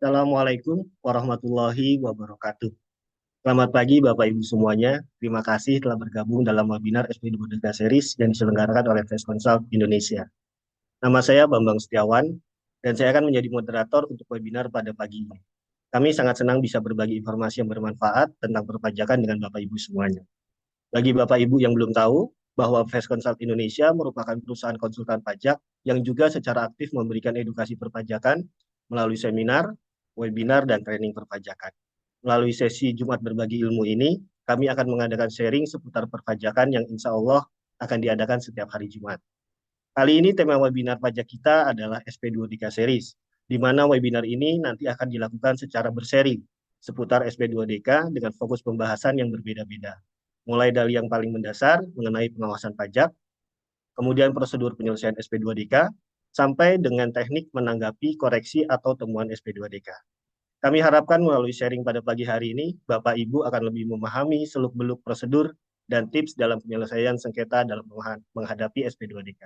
Assalamualaikum warahmatullahi wabarakatuh. Selamat pagi Bapak Ibu semuanya. Terima kasih telah bergabung dalam webinar SP2 Deka Series yang diselenggarakan oleh Fresh Consult Indonesia. Nama saya Bambang Setiawan dan saya akan menjadi moderator untuk webinar pada pagi ini. Kami sangat senang bisa berbagi informasi yang bermanfaat tentang perpajakan dengan Bapak Ibu semuanya. Bagi Bapak Ibu yang belum tahu, bahwa Fresh Consult Indonesia merupakan perusahaan konsultan pajak yang juga secara aktif memberikan edukasi perpajakan melalui seminar, webinar, dan training perpajakan. Melalui sesi Jumat Berbagi Ilmu ini, kami akan mengadakan sharing seputar perpajakan yang insya Allah akan diadakan setiap hari Jumat. Kali ini tema webinar pajak kita adalah SP2DK Series, di mana webinar ini nanti akan dilakukan secara berseri seputar SP2DK dengan fokus pembahasan yang berbeda-beda. Mulai dari yang paling mendasar mengenai pengawasan pajak, kemudian prosedur penyelesaian SP2DK, sampai dengan teknik menanggapi koreksi atau temuan SP2DK. Kami harapkan melalui sharing pada pagi hari ini, Bapak Ibu akan lebih memahami seluk-beluk prosedur dan tips dalam penyelesaian sengketa dalam menghadapi SP2DK.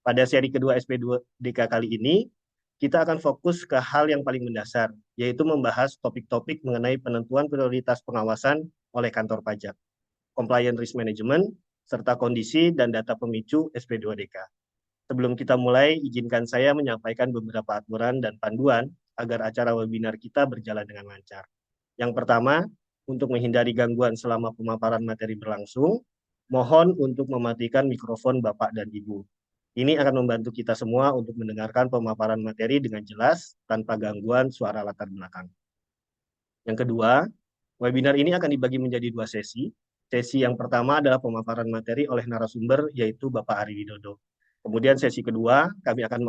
Pada seri kedua SP2DK kali ini, kita akan fokus ke hal yang paling mendasar, yaitu membahas topik-topik mengenai penentuan prioritas pengawasan oleh kantor pajak, compliance risk management, serta kondisi dan data pemicu SP2DK. Sebelum kita mulai, izinkan saya menyampaikan beberapa aturan dan panduan agar acara webinar kita berjalan dengan lancar. Yang pertama, untuk menghindari gangguan selama pemaparan materi berlangsung, mohon untuk mematikan mikrofon Bapak dan Ibu. Ini akan membantu kita semua untuk mendengarkan pemaparan materi dengan jelas tanpa gangguan suara latar belakang. Yang kedua, webinar ini akan dibagi menjadi dua sesi. Sesi yang pertama adalah pemaparan materi oleh narasumber, yaitu Bapak Ari Widodo. Kemudian sesi kedua, kami akan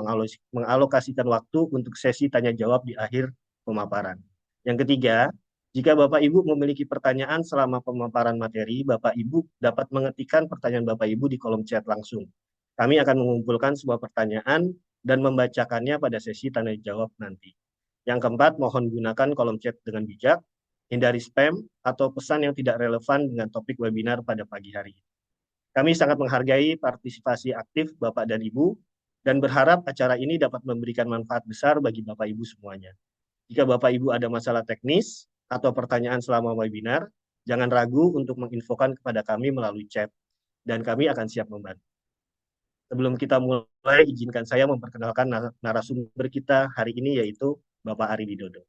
mengalokasikan waktu untuk sesi tanya-jawab di akhir pemaparan. Yang ketiga, jika Bapak Ibu memiliki pertanyaan selama pemaparan materi, Bapak Ibu dapat mengetikkan pertanyaan Bapak Ibu di kolom chat langsung. Kami akan mengumpulkan sebuah pertanyaan dan membacakannya pada sesi tanya-jawab nanti. Yang keempat, mohon gunakan kolom chat dengan bijak, hindari spam atau pesan yang tidak relevan dengan topik webinar pada pagi hari ini. Kami sangat menghargai partisipasi aktif Bapak dan Ibu dan berharap acara ini dapat memberikan manfaat besar bagi Bapak Ibu semuanya. Jika Bapak Ibu ada masalah teknis atau pertanyaan selama webinar, jangan ragu untuk menginfokan kepada kami melalui chat dan kami akan siap membantu. Sebelum kita mulai, izinkan saya memperkenalkan narasumber kita hari ini, yaitu Bapak Ari Widodo.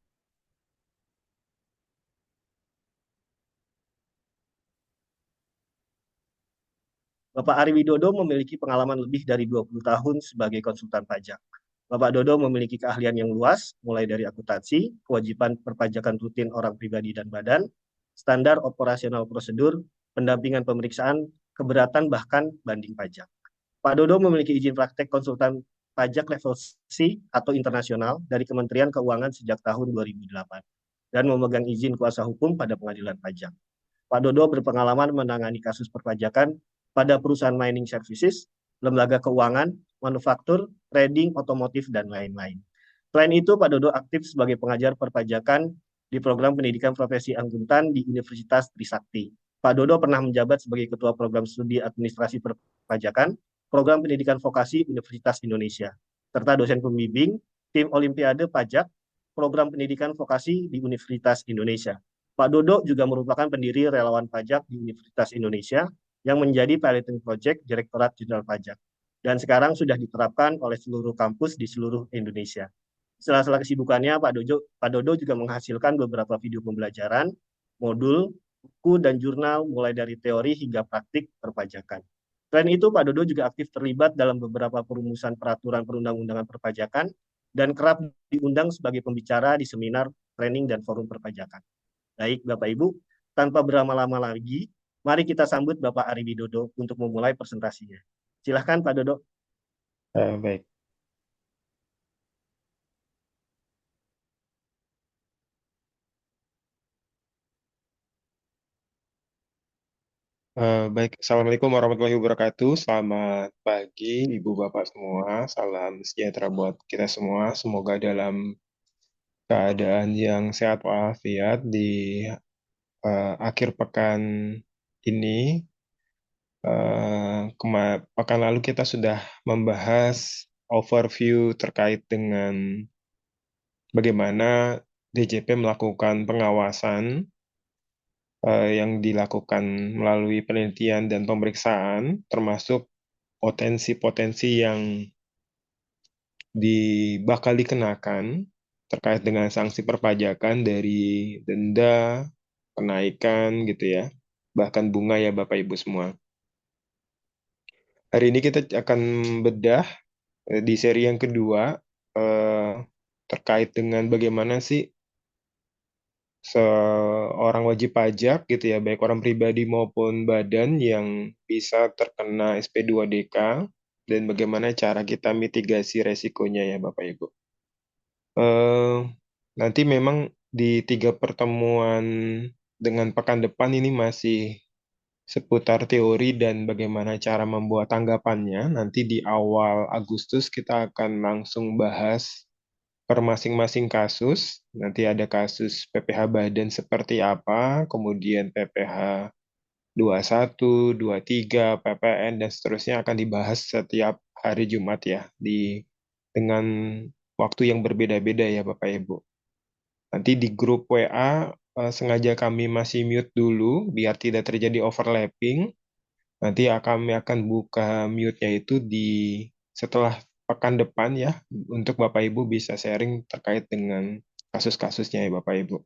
Bapak Ari Widodo memiliki pengalaman lebih dari 20 tahun sebagai konsultan pajak. Bapak Dodo memiliki keahlian yang luas, mulai dari akuntansi, kewajiban perpajakan rutin orang pribadi dan badan, standar operasional prosedur, pendampingan pemeriksaan, keberatan bahkan banding pajak. Pak Dodo memiliki izin praktek konsultan pajak level C atau internasional dari Kementerian Keuangan sejak tahun 2008 dan memegang izin kuasa hukum pada pengadilan pajak. Pak Dodo berpengalaman menangani kasus perpajakan pada perusahaan mining services, lembaga keuangan, manufaktur, trading, otomotif, dan lain-lain. Selain itu, Pak Dodo aktif sebagai pengajar perpajakan di program pendidikan profesi akuntan di Universitas Trisakti. Pak Dodo pernah menjabat sebagai Ketua Program Studi Administrasi Perpajakan, Program Pendidikan Vokasi Universitas Indonesia, serta dosen pembimbing tim Olimpiade Pajak, Program Pendidikan Vokasi di Universitas Indonesia. Pak Dodo juga merupakan pendiri relawan pajak di Universitas Indonesia yang menjadi piloting project Direktorat Jenderal Pajak dan sekarang sudah diterapkan oleh seluruh kampus di seluruh Indonesia. Sela-sela kesibukannya, Pak Dodo juga menghasilkan beberapa video pembelajaran, modul, buku, dan jurnal mulai dari teori hingga praktik perpajakan. Selain itu, Pak Dodo juga aktif terlibat dalam beberapa perumusan peraturan perundang-undangan perpajakan dan kerap diundang sebagai pembicara di seminar, training, dan forum perpajakan. Baik, Bapak Ibu, tanpa berlama-lama lagi, mari kita sambut Bapak Ari Widodo untuk memulai presentasinya. Silahkan Pak Dodo. Baik. Baik, Assalamualaikum warahmatullahi wabarakatuh. Selamat pagi, Ibu Bapak semua. Salam sejahtera buat kita semua. Semoga dalam keadaan yang sehat walafiat di akhir pekan ini. Pekan lalu kita sudah membahas overview terkait dengan bagaimana DJP melakukan pengawasan yang dilakukan melalui penelitian dan pemeriksaan, termasuk potensi-potensi yang bakal dikenakan terkait dengan sanksi perpajakan dari denda, kenaikan gitu ya, bahkan bunga ya Bapak Ibu semua. Hari ini kita akan bedah di seri yang kedua eh, terkait dengan bagaimana sih seorang wajib pajak gitu ya, baik orang pribadi maupun badan yang bisa terkena SP2DK dan bagaimana cara kita mitigasi resikonya ya Bapak Ibu. Eh, Nanti memang di 3 pertemuan dengan pekan depan ini masih seputar teori dan bagaimana cara membuat tanggapannya. Nanti di awal Agustus kita akan langsung bahas per masing-masing kasus. Nanti ada kasus PPh Badan seperti apa, kemudian PPh 21, 23, PPN, dan seterusnya akan dibahas setiap hari Jumat ya, dengan waktu yang berbeda-beda ya Bapak Ibu. Nanti di grup WA sengaja kami masih mute dulu biar tidak terjadi overlapping. Nanti kami akan buka mute-nya itu setelah pekan depan ya, untuk Bapak Ibu bisa sharing terkait dengan kasus-kasusnya ya Bapak Ibu.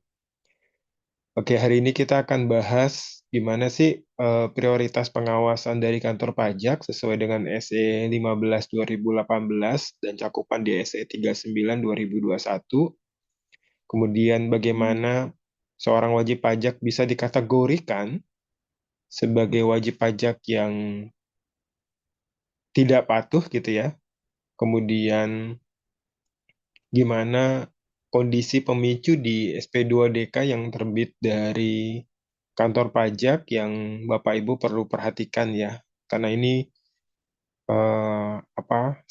Oke, hari ini kita akan bahas gimana sih prioritas pengawasan dari kantor pajak sesuai dengan SE 15 2018 dan cakupan di SE 39 2021. Kemudian bagaimana seorang wajib pajak bisa dikategorikan sebagai wajib pajak yang tidak patuh gitu ya. Kemudian gimana kondisi pemicu di SP2DK yang terbit dari kantor pajak yang Bapak Ibu perlu perhatikan ya. Karena ini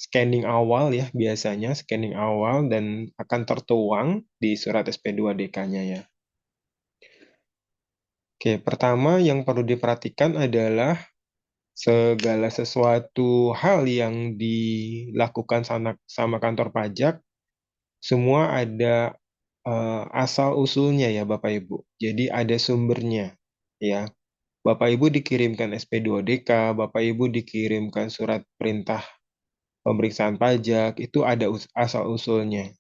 scanning awal ya, biasanya scanning awal dan akan tertuang di surat SP2DK-nya ya. Oke, pertama yang perlu diperhatikan adalah segala sesuatu hal yang dilakukan sama kantor pajak, semua ada asal usulnya ya Bapak Ibu. Jadi ada sumbernya ya. Bapak Ibu dikirimkan SP2DK, Bapak Ibu dikirimkan surat perintah pemeriksaan pajak, itu ada asal usulnya.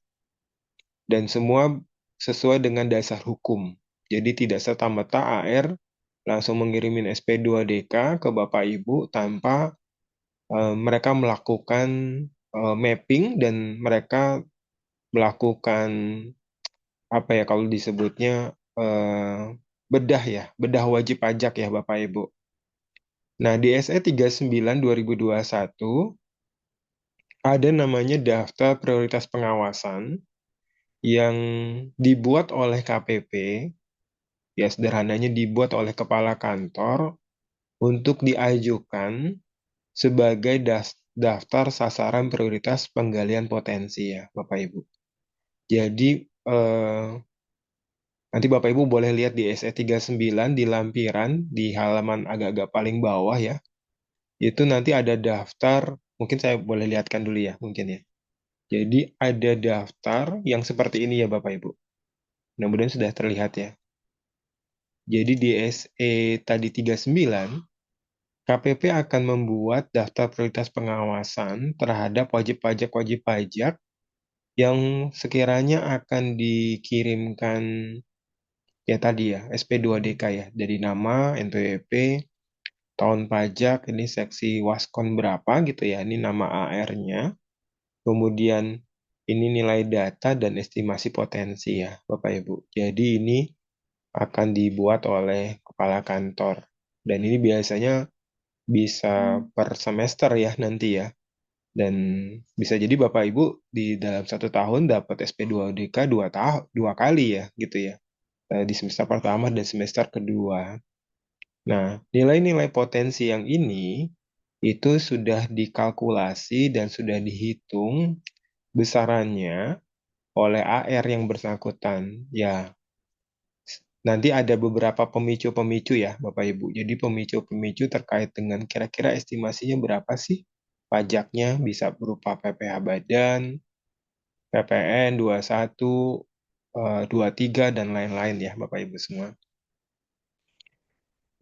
Dan semua sesuai dengan dasar hukum. Jadi tidak serta-merta AR langsung mengirimin SP2DK ke Bapak Ibu tanpa mereka melakukan mapping dan mereka melakukan apa ya kalau disebutnya bedah ya, bedah wajib pajak ya Bapak Ibu. Nah, di SE 39 2021 ada namanya daftar prioritas pengawasan yang dibuat oleh KPP, ya sederhananya dibuat oleh kepala kantor untuk diajukan sebagai daftar sasaran prioritas penggalian potensi ya Bapak Ibu. Jadi nanti Bapak Ibu boleh lihat di SE 39 di lampiran di halaman agak-agak paling bawah ya. Itu nanti ada daftar, mungkin saya boleh lihatkan dulu ya, mungkin ya. Jadi ada daftar yang seperti ini ya Bapak Ibu. Mudah-mudahan sudah terlihat ya. Jadi di SE tadi 39, KPP akan membuat daftar prioritas pengawasan terhadap wajib pajak yang sekiranya akan dikirimkan ya tadi ya, SP2DK ya. Jadi nama, NPWP, tahun pajak, ini seksi Waskon berapa gitu ya, ini nama AR-nya. Kemudian ini nilai data dan estimasi potensi ya, Bapak Ibu. Jadi ini akan dibuat oleh kepala kantor. Dan ini biasanya bisa per semester ya nanti ya. Dan bisa jadi Bapak Ibu di dalam 1 tahun dapat SP2DK 2 tahun 2 kali ya gitu ya. Di semester pertama dan semester kedua. Nah, nilai-nilai potensi yang ini itu sudah dikalkulasi dan sudah dihitung besarannya oleh AR yang bersangkutan. Ya, nanti ada beberapa pemicu-pemicu ya, Bapak Ibu. Jadi pemicu-pemicu terkait dengan kira-kira estimasinya berapa sih pajaknya bisa berupa PPh badan, PPN 21, 23, dan lain-lain ya Bapak Ibu semua.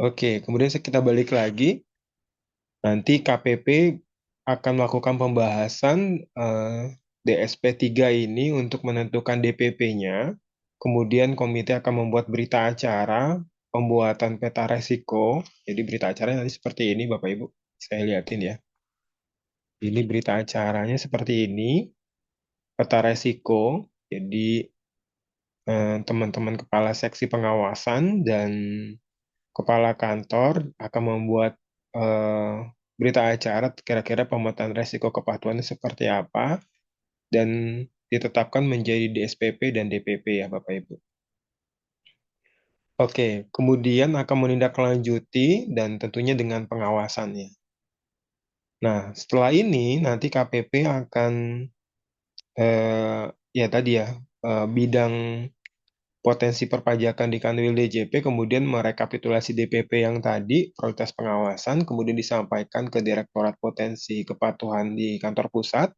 Oke, kemudian kita balik lagi. Nanti KPP akan melakukan pembahasan DSP 3 ini untuk menentukan DPP-nya. Kemudian komite akan membuat berita acara, pembuatan peta resiko. Jadi berita acaranya nanti seperti ini Bapak Ibu. Saya lihatin ya. Ini berita acaranya seperti ini, peta resiko. Jadi teman-teman kepala seksi pengawasan dan kepala kantor akan membuat eh, berita acara kira-kira pemetaan resiko kepatuhannya seperti apa dan ditetapkan menjadi DSPP dan DPP ya Bapak Ibu. Oke, kemudian akan menindaklanjuti dan tentunya dengan pengawasannya. Nah, setelah ini nanti KPP akan ya tadi ya bidang potensi perpajakan di Kanwil DJP, kemudian merekapitulasi DPP yang tadi, prioritas pengawasan, kemudian disampaikan ke Direktorat Potensi Kepatuhan di kantor pusat,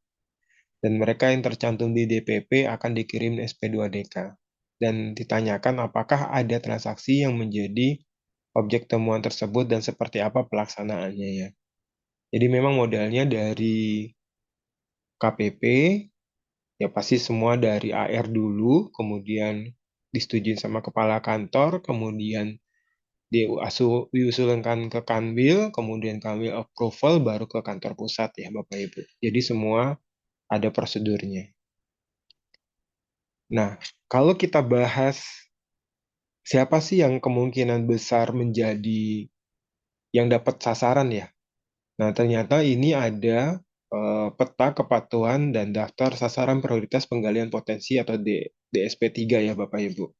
dan mereka yang tercantum di DPP akan dikirim SP2DK. Dan ditanyakan apakah ada transaksi yang menjadi objek temuan tersebut dan seperti apa pelaksanaannya ya. Jadi memang modalnya dari KPP, ya pasti semua dari AR dulu, kemudian disetujui sama kepala kantor, kemudian diusulkan ke Kanwil, kemudian Kanwil approval, baru ke kantor pusat ya Bapak Ibu. Jadi semua ada prosedurnya. Nah, kalau kita bahas siapa sih yang kemungkinan besar menjadi yang dapat sasaran ya? Nah, ternyata ini ada peta kepatuhan dan daftar sasaran prioritas penggalian potensi atau DSP 3 ya Bapak Ibu.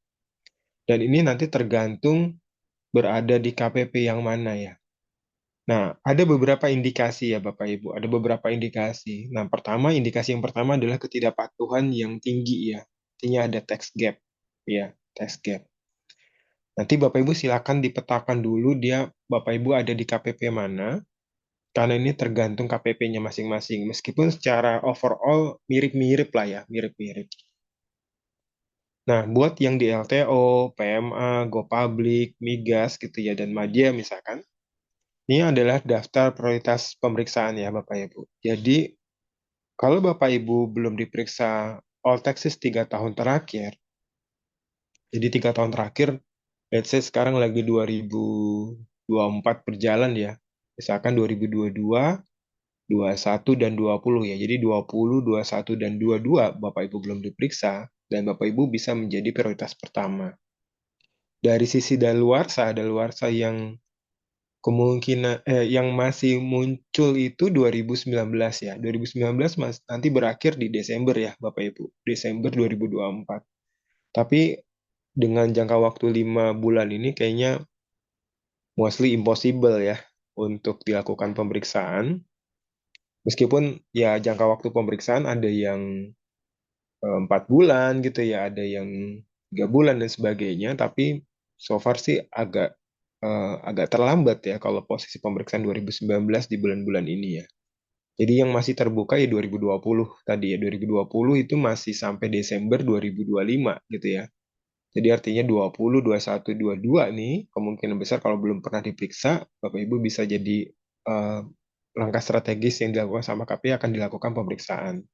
Dan ini nanti tergantung berada di KPP yang mana ya. Nah, ada beberapa indikasi ya Bapak Ibu, ada beberapa indikasi. Nah, indikasi yang pertama adalah ketidakpatuhan yang tinggi ya. Artinya ada tax gap, ya, tax gap. Nanti Bapak Ibu silakan dipetakan dulu dia Bapak Ibu ada di KPP mana, karena ini tergantung KPP-nya masing-masing. Meskipun secara overall mirip-mirip lah ya, mirip-mirip. Nah, buat yang di LTO, PMA, GoPublic, Migas gitu ya, dan Madya misalkan, ini adalah daftar prioritas pemeriksaan ya Bapak Ibu. Jadi, kalau Bapak Ibu belum diperiksa all taxes 3 tahun terakhir, jadi 3 tahun terakhir, let's say sekarang lagi 2024 berjalan ya, misalkan 2022, 21, dan 20 ya. Jadi 20, 21, dan 22 Bapak Ibu belum diperiksa, dan Bapak Ibu bisa menjadi prioritas pertama. Dari sisi daluarsa yang kemungkinan yang masih muncul itu 2019 ya. 2019 nanti berakhir di Desember ya, Bapak Ibu. Desember 2024. Tapi dengan jangka waktu 5 bulan ini kayaknya mostly impossible ya untuk dilakukan pemeriksaan. Meskipun ya jangka waktu pemeriksaan ada yang 4 bulan gitu ya, ada yang 3 bulan dan sebagainya. Tapi so far sih agak terlambat ya kalau posisi pemeriksaan 2019 di bulan-bulan ini ya. Jadi yang masih terbuka ya 2020 tadi ya. 2020 itu masih sampai Desember 2025 gitu ya. Jadi artinya 20, 21, 22 nih kemungkinan besar kalau belum pernah diperiksa, Bapak Ibu bisa jadi eh, langkah strategis yang dilakukan sama KPI akan dilakukan pemeriksaan.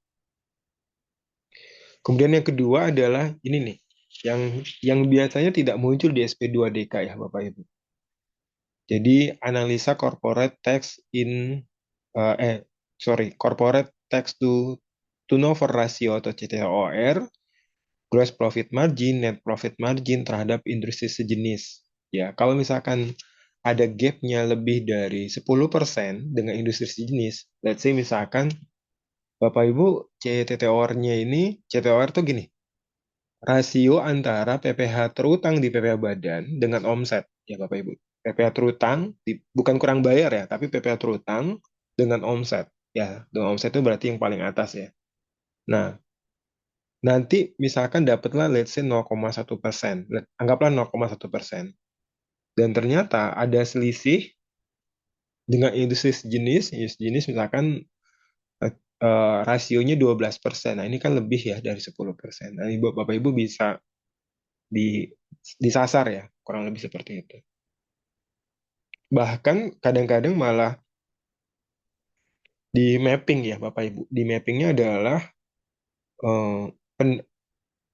Kemudian yang kedua adalah ini nih, yang biasanya tidak muncul di SP2DK ya Bapak Ibu. Jadi analisa corporate tax eh eh, corporate tax to turnover ratio atau CTOR, gross profit margin, net profit margin terhadap industri sejenis. Ya, kalau misalkan ada gap-nya lebih dari 10% dengan industri sejenis, let's say misalkan Bapak Ibu CTOR-nya ini, CTOR tuh gini, rasio antara PPH terutang di PPH badan dengan omset, ya Bapak Ibu. PPH terutang, bukan kurang bayar ya, tapi PPH terutang dengan omset. Ya, dengan omset itu berarti yang paling atas ya. Nah, nanti misalkan dapatlah let's say 0,1%. Anggaplah 0,1%. Dan ternyata ada selisih dengan industri sejenis misalkan rasionya 12%. Nah, ini kan lebih ya dari 10%. Nah, Bapak Ibu bisa di disasar ya, kurang lebih seperti itu. Bahkan kadang-kadang malah di mapping ya Bapak Ibu. Di mappingnya adalah eh, pen-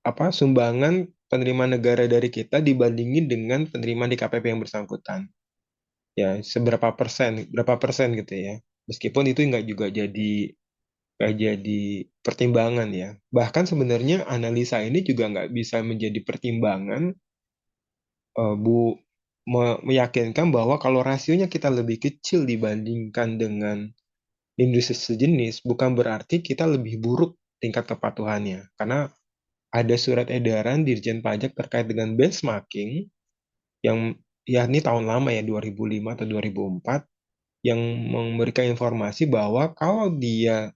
sumbangan penerimaan negara dari kita dibandingin dengan penerimaan di KPP yang bersangkutan. Ya, seberapa persen, berapa persen gitu ya. Meskipun itu nggak jadi pertimbangan ya. Bahkan sebenarnya analisa ini juga nggak bisa menjadi pertimbangan, meyakinkan bahwa kalau rasionya kita lebih kecil dibandingkan dengan industri sejenis, bukan berarti kita lebih buruk tingkat kepatuhannya. Karena ada surat edaran Dirjen Pajak terkait dengan benchmarking yang ya ini tahun lama ya 2005 atau 2004 yang memberikan informasi bahwa kalau dia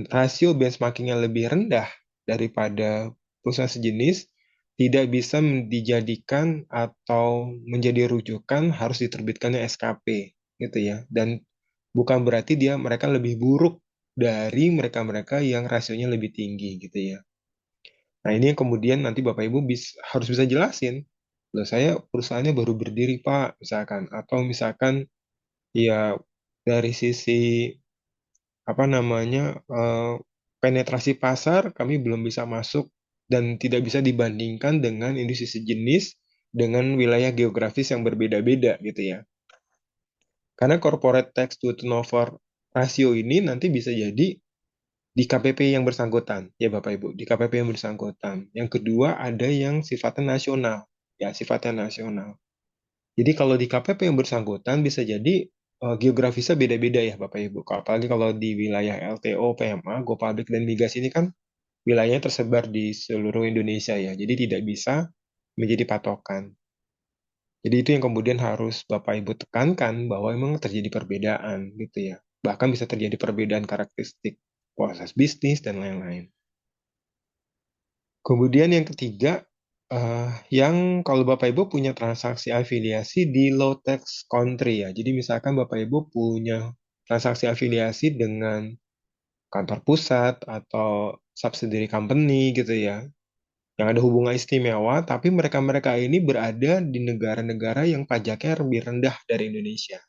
rasio benchmarkingnya lebih rendah daripada perusahaan sejenis, tidak bisa dijadikan atau menjadi rujukan harus diterbitkannya SKP gitu ya. Dan bukan berarti mereka lebih buruk dari mereka-mereka yang rasionya lebih tinggi gitu ya. Nah, ini yang kemudian nanti Bapak Ibu harus bisa jelasin. Loh, saya perusahaannya baru berdiri, Pak, misalkan. Atau misalkan ya dari sisi apa namanya penetrasi pasar kami belum bisa masuk dan tidak bisa dibandingkan dengan industri sejenis dengan wilayah geografis yang berbeda-beda gitu ya. Karena corporate tax to turnover rasio ini nanti bisa jadi di KPP yang bersangkutan, ya Bapak Ibu, di KPP yang bersangkutan. Yang kedua ada yang sifatnya nasional, ya sifatnya nasional. Jadi kalau di KPP yang bersangkutan bisa jadi geografisnya beda-beda ya Bapak Ibu. Apalagi kalau di wilayah LTO, PMA, Go Public dan Migas ini kan wilayahnya tersebar di seluruh Indonesia ya. Jadi tidak bisa menjadi patokan. Jadi itu yang kemudian harus Bapak Ibu tekankan bahwa memang terjadi perbedaan gitu ya. Bahkan bisa terjadi perbedaan karakteristik proses bisnis dan lain-lain. Kemudian yang ketiga, yang kalau Bapak Ibu punya transaksi afiliasi di low tax country ya. Jadi misalkan Bapak Ibu punya transaksi afiliasi dengan kantor pusat atau subsidiary company gitu ya, yang ada hubungan istimewa, tapi mereka-mereka ini berada di negara-negara yang pajaknya lebih rendah dari Indonesia.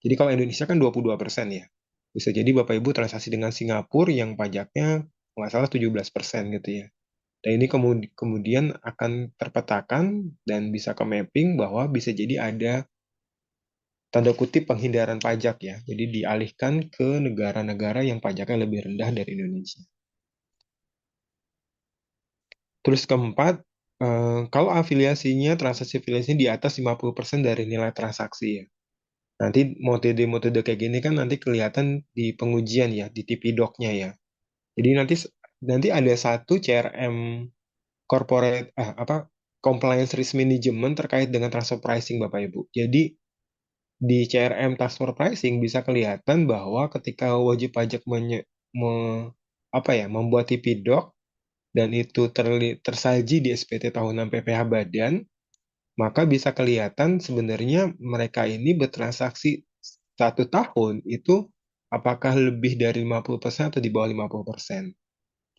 Jadi kalau Indonesia kan 22% ya. Bisa jadi Bapak Ibu transaksi dengan Singapura yang pajaknya nggak salah 17% gitu ya. Dan ini kemudian akan terpetakan dan bisa ke mapping bahwa bisa jadi ada tanda kutip penghindaran pajak ya. Jadi dialihkan ke negara-negara yang pajaknya lebih rendah dari Indonesia. Terus keempat, kalau transaksi afiliasinya di atas 50% dari nilai transaksi ya. Nanti metode-metode kayak gini kan nanti kelihatan di pengujian ya, di TP-Doc-nya ya. Jadi nanti ada satu CRM corporate compliance risk management terkait dengan transfer pricing Bapak Ibu. Jadi di CRM transfer pricing bisa kelihatan bahwa ketika wajib pajak membuat TP-Doc dan itu tersaji di SPT tahunan PPh Badan, maka bisa kelihatan sebenarnya mereka ini bertransaksi 1 tahun itu apakah lebih dari 50% atau di bawah 50%.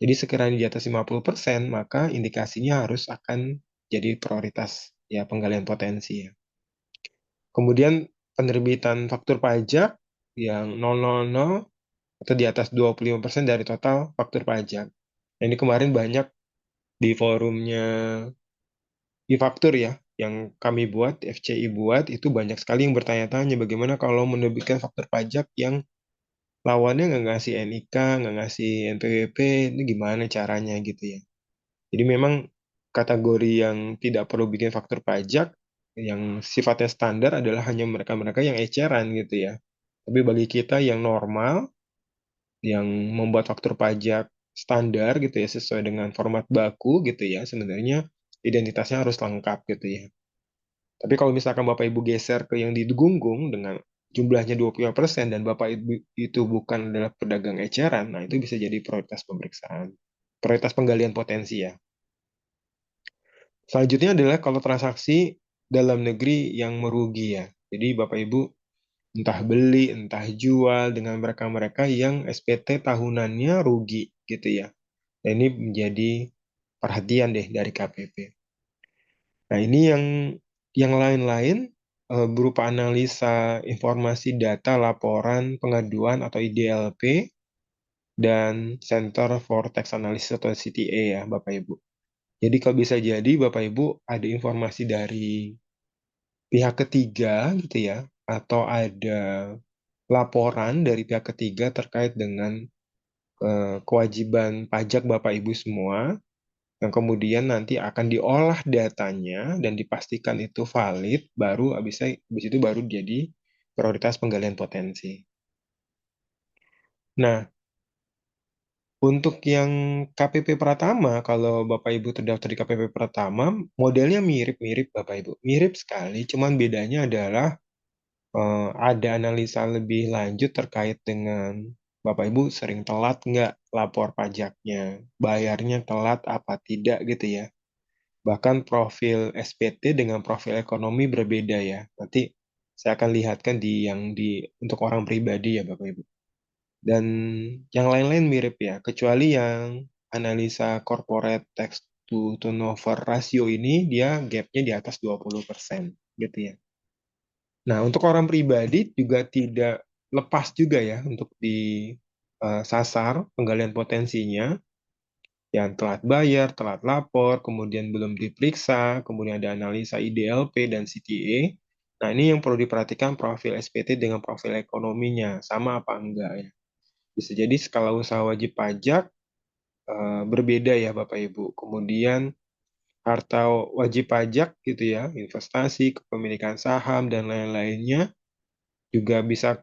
Jadi sekiranya di atas 50%, maka indikasinya harus akan jadi prioritas ya penggalian potensi ya. Kemudian penerbitan faktur pajak yang 000 atau di atas 25% dari total faktur pajak. Nah, ini kemarin banyak di forumnya e-faktur ya, yang kami buat, FCI buat, itu banyak sekali yang bertanya-tanya bagaimana kalau menerbitkan faktur pajak yang lawannya nggak ngasih NIK, nggak ngasih NPWP, ini gimana caranya gitu ya. Jadi memang kategori yang tidak perlu bikin faktur pajak, yang sifatnya standar adalah hanya mereka-mereka yang eceran gitu ya. Tapi bagi kita yang normal, yang membuat faktur pajak standar gitu ya, sesuai dengan format baku gitu ya, sebenarnya identitasnya harus lengkap gitu ya. Tapi kalau misalkan Bapak Ibu geser ke yang digunggung dengan jumlahnya 25% dan Bapak Ibu itu bukan adalah pedagang eceran, nah itu bisa jadi prioritas pemeriksaan. Prioritas penggalian potensi ya. Selanjutnya adalah kalau transaksi dalam negeri yang merugi ya. Jadi Bapak Ibu entah beli, entah jual dengan mereka-mereka yang SPT tahunannya rugi gitu ya. Dan ini menjadi perhatian deh dari KPP. Nah, ini yang lain-lain berupa analisa informasi data laporan pengaduan atau IDLP dan Center for Tax Analysis atau CTA ya, Bapak Ibu. Jadi kalau bisa jadi Bapak Ibu ada informasi dari pihak ketiga gitu ya, atau ada laporan dari pihak ketiga terkait dengan kewajiban pajak Bapak Ibu semua, yang kemudian nanti akan diolah datanya dan dipastikan itu valid, baru habis itu baru jadi prioritas penggalian potensi. Nah, untuk yang KPP Pratama, kalau Bapak Ibu terdaftar di KPP Pratama, modelnya mirip-mirip Bapak Ibu. Mirip sekali, cuman bedanya adalah ada analisa lebih lanjut terkait dengan Bapak Ibu sering telat nggak lapor pajaknya, bayarnya telat apa tidak gitu ya. Bahkan profil SPT dengan profil ekonomi berbeda ya. Nanti saya akan lihatkan untuk orang pribadi ya Bapak Ibu. Dan yang lain-lain mirip ya, kecuali yang analisa corporate tax to turnover ratio ini dia gapnya di atas 20% gitu ya. Nah, untuk orang pribadi juga tidak lepas juga ya untuk disasar penggalian potensinya yang telat bayar, telat lapor, kemudian belum diperiksa, kemudian ada analisa IDLP dan CTA. Nah, ini yang perlu diperhatikan profil SPT dengan profil ekonominya, sama apa enggak ya. Bisa jadi skala usaha wajib pajak berbeda ya Bapak Ibu. Kemudian harta wajib pajak gitu ya, investasi, kepemilikan saham, dan lain-lainnya juga bisa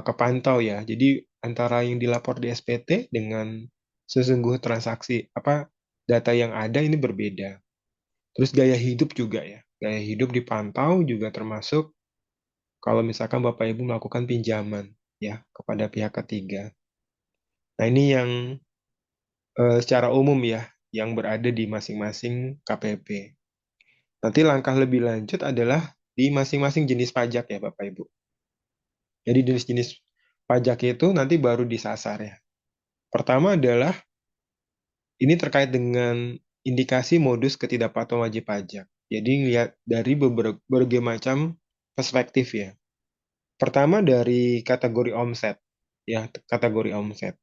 kepantau ya. Jadi antara yang dilapor di SPT dengan sesungguh transaksi apa data yang ada ini berbeda. Terus gaya hidup juga ya. Gaya hidup dipantau juga termasuk kalau misalkan Bapak Ibu melakukan pinjaman ya kepada pihak ketiga. Nah, ini yang secara umum ya yang berada di masing-masing KPP. Nanti langkah lebih lanjut adalah di masing-masing jenis pajak ya Bapak Ibu. Jadi jenis-jenis pajak itu nanti baru disasar ya. Pertama adalah ini terkait dengan indikasi modus ketidakpatuhan wajib pajak. Jadi lihat dari berbagai macam perspektif ya. Pertama dari kategori omset ya, kategori omset.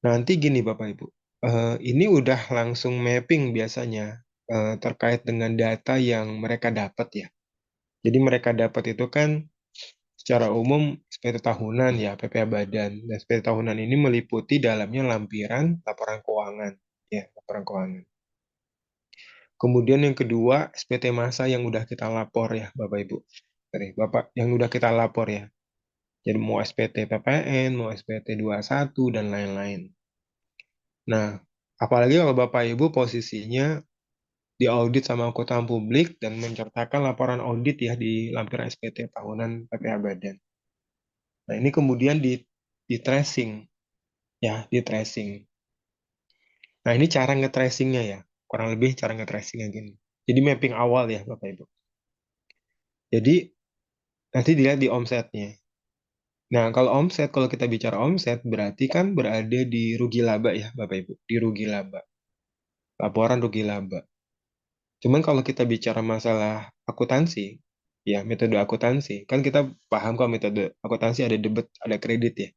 Nanti gini Bapak Ibu, ini udah langsung mapping biasanya terkait dengan data yang mereka dapat ya. Jadi mereka dapat itu kan secara umum SPT tahunan ya, PPh Badan. Dan SPT tahunan ini meliputi dalamnya lampiran laporan keuangan ya, laporan keuangan. Kemudian yang kedua, SPT masa yang udah kita lapor ya, Bapak Ibu. Sorry, Bapak, yang udah kita lapor ya. Jadi mau SPT PPN, mau SPT 21, dan lain-lain. Nah, apalagi kalau Bapak Ibu posisinya diaudit sama akuntan publik dan menceritakan laporan audit ya di lampiran SPT tahunan PPh Badan. Nah, ini kemudian di tracing ya, di tracing. Nah, ini cara nge-tracingnya ya. Kurang lebih cara nge-tracingnya gini. Jadi mapping awal ya, Bapak Ibu. Jadi nanti dilihat di omsetnya. Nah, kalau kita bicara omset, berarti kan berada di rugi laba ya, Bapak Ibu, di rugi laba, laporan rugi laba. Cuman kalau kita bicara masalah akuntansi, ya metode akuntansi, kan kita paham kalau metode akuntansi ada debit, ada kredit ya,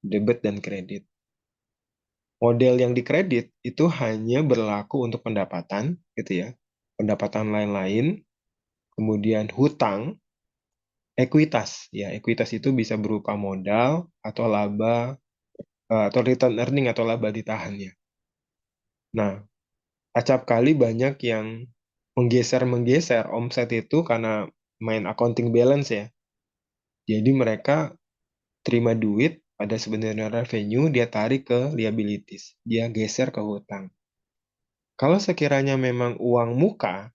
debit dan kredit. Model yang dikredit itu hanya berlaku untuk pendapatan, gitu ya, pendapatan lain-lain, kemudian hutang, ekuitas, ya ekuitas itu bisa berupa modal atau laba atau return earning atau laba ditahan ya. Nah, acap kali banyak yang menggeser-menggeser omset itu karena main accounting balance ya. Jadi mereka terima duit pada sebenarnya revenue, dia tarik ke liabilities. Dia geser ke hutang. Kalau sekiranya memang uang muka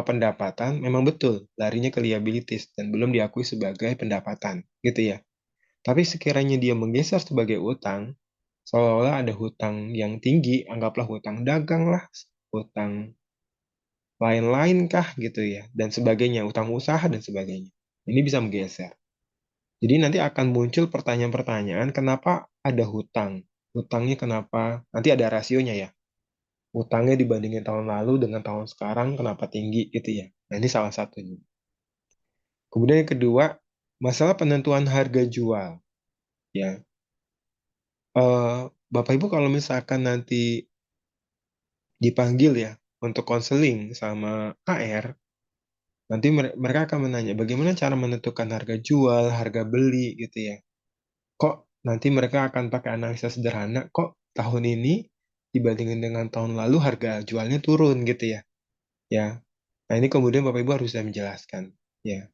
pendapatan, memang betul larinya ke liabilities dan belum diakui sebagai pendapatan, gitu ya. Tapi sekiranya dia menggeser sebagai utang, seolah-olah ada hutang yang tinggi, anggaplah hutang dagang lah, hutang lain-lain kah gitu ya, dan sebagainya, utang usaha dan sebagainya. Ini bisa menggeser. Jadi nanti akan muncul pertanyaan-pertanyaan, kenapa ada hutang? Hutangnya kenapa? Nanti ada rasionya ya. Hutangnya dibandingin tahun lalu dengan tahun sekarang kenapa tinggi gitu ya. Nah, ini salah satunya. Kemudian yang kedua, masalah penentuan harga jual. Ya, Eh, Bapak Ibu kalau misalkan nanti dipanggil ya untuk konseling sama AR, nanti mereka akan menanya bagaimana cara menentukan harga jual, harga beli gitu ya. Kok nanti mereka akan pakai analisa sederhana, kok tahun ini dibandingin dengan tahun lalu harga jualnya turun gitu ya. Ya. Nah, ini kemudian Bapak Ibu harus bisa menjelaskan. Ya.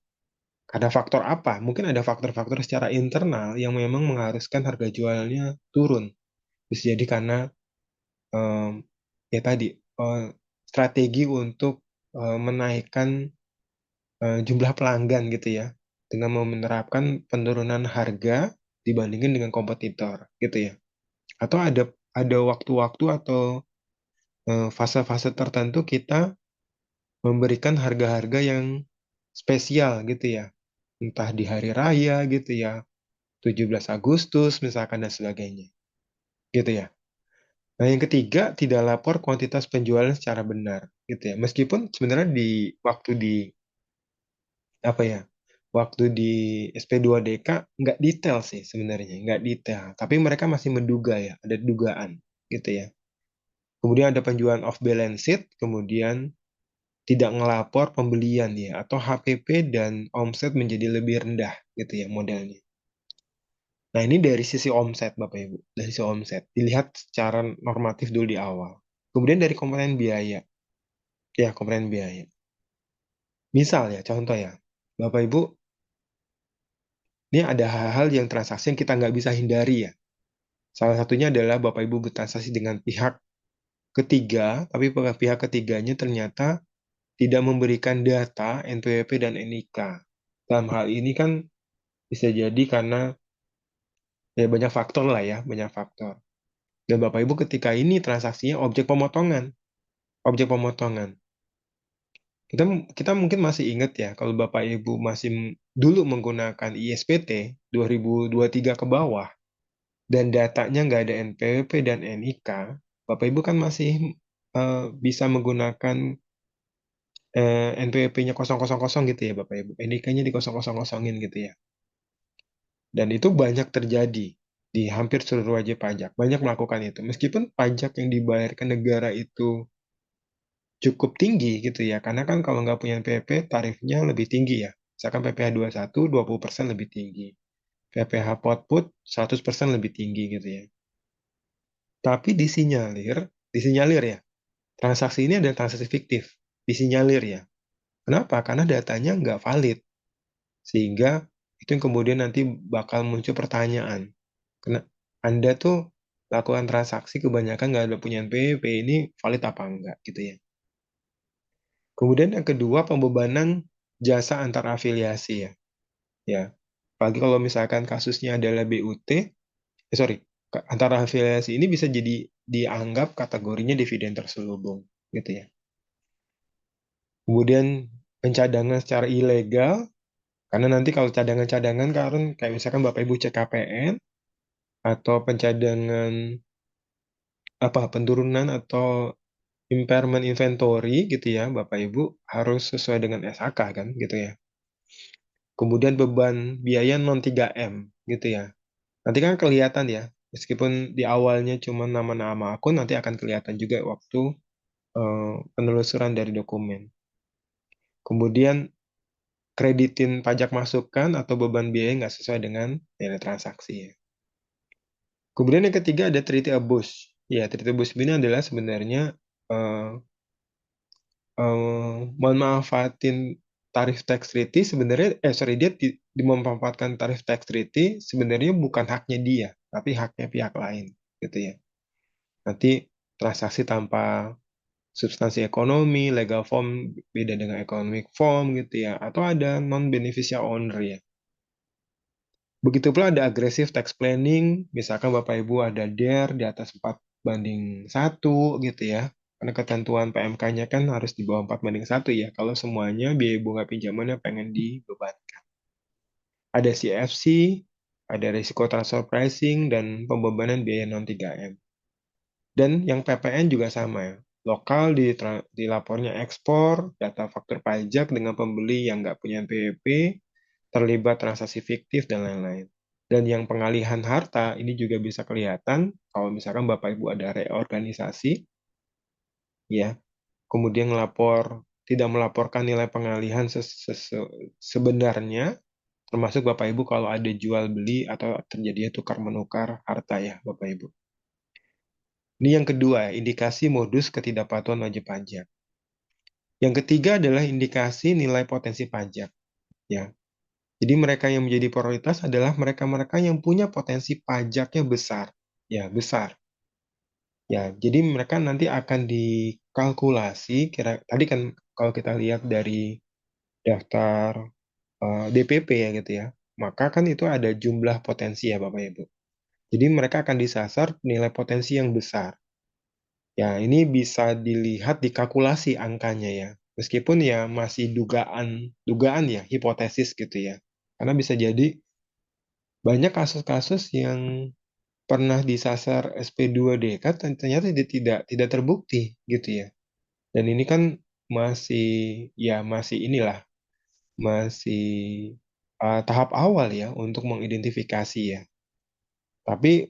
Karena faktor apa? Mungkin ada faktor-faktor secara internal yang memang mengharuskan harga jualnya turun. Bisa jadi karena em, ya tadi strategi untuk menaikkan jumlah pelanggan gitu ya dengan menerapkan penurunan harga dibandingin dengan kompetitor gitu ya. Atau ada waktu-waktu atau fase-fase tertentu kita memberikan harga-harga yang spesial gitu ya. Entah di hari raya gitu ya, 17 Agustus misalkan dan sebagainya. Gitu ya. Nah, yang ketiga, tidak lapor kuantitas penjualan secara benar gitu ya. Meskipun sebenarnya di apa ya? Waktu di SP2DK nggak detail sih sebenarnya, nggak detail. Tapi mereka masih menduga ya, ada dugaan gitu ya. Kemudian ada penjualan off balance sheet, kemudian tidak ngelapor pembelian ya, atau HPP dan omset menjadi lebih rendah gitu ya modelnya. Nah, ini dari sisi omset Bapak Ibu, dari sisi omset. Dilihat secara normatif dulu di awal. Kemudian dari komponen biaya. Ya, komponen biaya. Misal ya, contoh ya. Bapak Ibu, ini ada hal-hal yang transaksi yang kita nggak bisa hindari ya. Salah satunya adalah Bapak Ibu bertransaksi dengan pihak ketiga, tapi pihak ketiganya ternyata tidak memberikan data NPWP dan NIK. Dalam hal ini kan bisa jadi karena ya banyak faktor lah ya, banyak faktor. Dan Bapak Ibu ketika ini transaksinya objek pemotongan, objek pemotongan. Kita kita mungkin masih ingat ya kalau Bapak Ibu masih dulu menggunakan ISPT 2023 ke bawah dan datanya nggak ada NPWP dan NIK, Bapak Ibu kan masih bisa menggunakan NPWP-nya 000 gitu ya Bapak Ibu. NIK-nya di 000-in gitu ya. Dan itu banyak terjadi di hampir seluruh wajib pajak. Banyak melakukan itu. Meskipun pajak yang dibayarkan negara itu cukup tinggi gitu ya. Karena kan kalau nggak punya NPWP tarifnya lebih tinggi ya. Misalkan PPh 21 20% lebih tinggi. PPh Potput 100% lebih tinggi gitu ya. Tapi disinyalir ya. Transaksi ini adalah transaksi fiktif. Disinyalir ya. Kenapa? Karena datanya nggak valid. Sehingga itu yang kemudian nanti bakal muncul pertanyaan. Karena Anda tuh lakukan transaksi kebanyakan nggak ada punya NPWP, ini valid apa enggak gitu ya. Kemudian yang kedua, pembebanan jasa antar afiliasi ya. Ya, apalagi kalau misalkan kasusnya adalah BUT, sorry, antara afiliasi ini bisa jadi dianggap kategorinya dividen terselubung gitu ya. Kemudian pencadangan secara ilegal, karena nanti kalau cadangan-cadangan kan kayak misalkan Bapak Ibu cek KPN atau pencadangan apa penurunan atau impairment inventory gitu ya, Bapak Ibu harus sesuai dengan SAK kan gitu ya. Kemudian beban biaya non 3M gitu ya. Nanti kan kelihatan ya, meskipun di awalnya cuma nama-nama akun, nanti akan kelihatan juga waktu penelusuran dari dokumen. Kemudian kreditin pajak masukan atau beban biaya nggak sesuai dengan nilai transaksi ya. Kemudian yang ketiga ada treaty abuse. Ya, treaty abuse ini adalah sebenarnya eh, memanfaatin tarif tax treaty sebenarnya sorry dia memanfaatkan tarif tax treaty sebenarnya bukan haknya dia tapi haknya pihak lain gitu ya. Nanti transaksi tanpa substansi ekonomi, legal form beda dengan economic form gitu ya, atau ada non beneficial owner ya. Begitu pula ada aggressive tax planning, misalkan Bapak Ibu ada DER di atas 4:1 gitu ya. Karena ketentuan PMK-nya kan harus di bawah 4:1 ya. Kalau semuanya biaya bunga pinjamannya pengen dibebankan. Ada CFC, ada risiko transfer pricing, dan pembebanan biaya non 3M. Dan yang PPN juga sama ya. Lokal di lapornya ekspor, data faktur pajak dengan pembeli yang nggak punya NPWP, terlibat transaksi fiktif, dan lain-lain. Dan yang pengalihan harta ini juga bisa kelihatan kalau misalkan Bapak Ibu ada reorganisasi, ya, kemudian tidak melaporkan nilai pengalihan sebenarnya, termasuk Bapak Ibu kalau ada jual beli atau terjadinya tukar menukar harta ya Bapak Ibu. Ini yang kedua, indikasi modus ketidakpatuhan wajib pajak. Yang ketiga adalah indikasi nilai potensi pajak. Ya, jadi mereka yang menjadi prioritas adalah mereka-mereka yang punya potensi pajaknya besar. Ya, besar. Ya, jadi mereka nanti akan dikalkulasi. Tadi kan kalau kita lihat dari daftar DPP ya gitu ya, maka kan itu ada jumlah potensi ya Bapak Ibu. Jadi mereka akan disasar nilai potensi yang besar. Ya, ini bisa dilihat di kalkulasi angkanya ya. Meskipun ya masih dugaan ya, hipotesis gitu ya. Karena bisa jadi banyak kasus-kasus yang pernah disasar SP2DK ternyata tidak terbukti gitu ya. Dan ini kan masih masih inilah masih tahap awal ya untuk mengidentifikasi ya. Tapi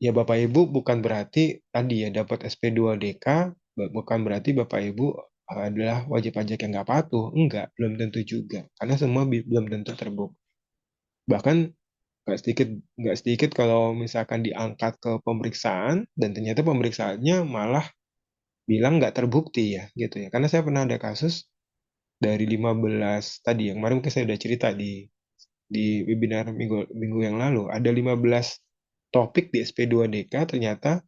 ya Bapak Ibu bukan berarti tadi ya dapat SP2DK, bukan berarti Bapak Ibu adalah wajib pajak yang nggak patuh. Enggak, belum tentu juga. Karena semua belum tentu terbukti. Bahkan nggak sedikit kalau misalkan diangkat ke pemeriksaan dan ternyata pemeriksaannya malah bilang nggak terbukti ya gitu ya. Karena saya pernah ada kasus dari 15 tadi yang kemarin mungkin saya udah cerita di webinar minggu minggu yang lalu ada 15 topik di SP2DK ternyata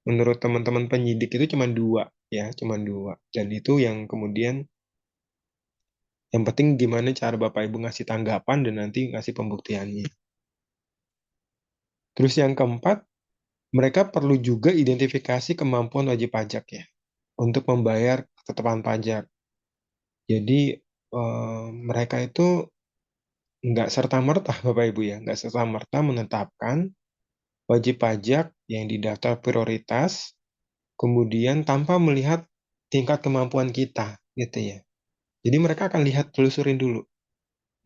menurut teman-teman penyidik itu cuma dua ya, cuma dua. Dan itu yang kemudian yang penting gimana cara Bapak Ibu ngasih tanggapan dan nanti ngasih pembuktiannya. Terus yang keempat, mereka perlu juga identifikasi kemampuan wajib pajak ya untuk membayar ketetapan pajak. Jadi mereka itu nggak serta-merta Bapak Ibu ya, nggak serta-merta menetapkan wajib pajak yang didaftar prioritas, kemudian tanpa melihat tingkat kemampuan kita gitu ya. Jadi mereka akan lihat telusurin dulu.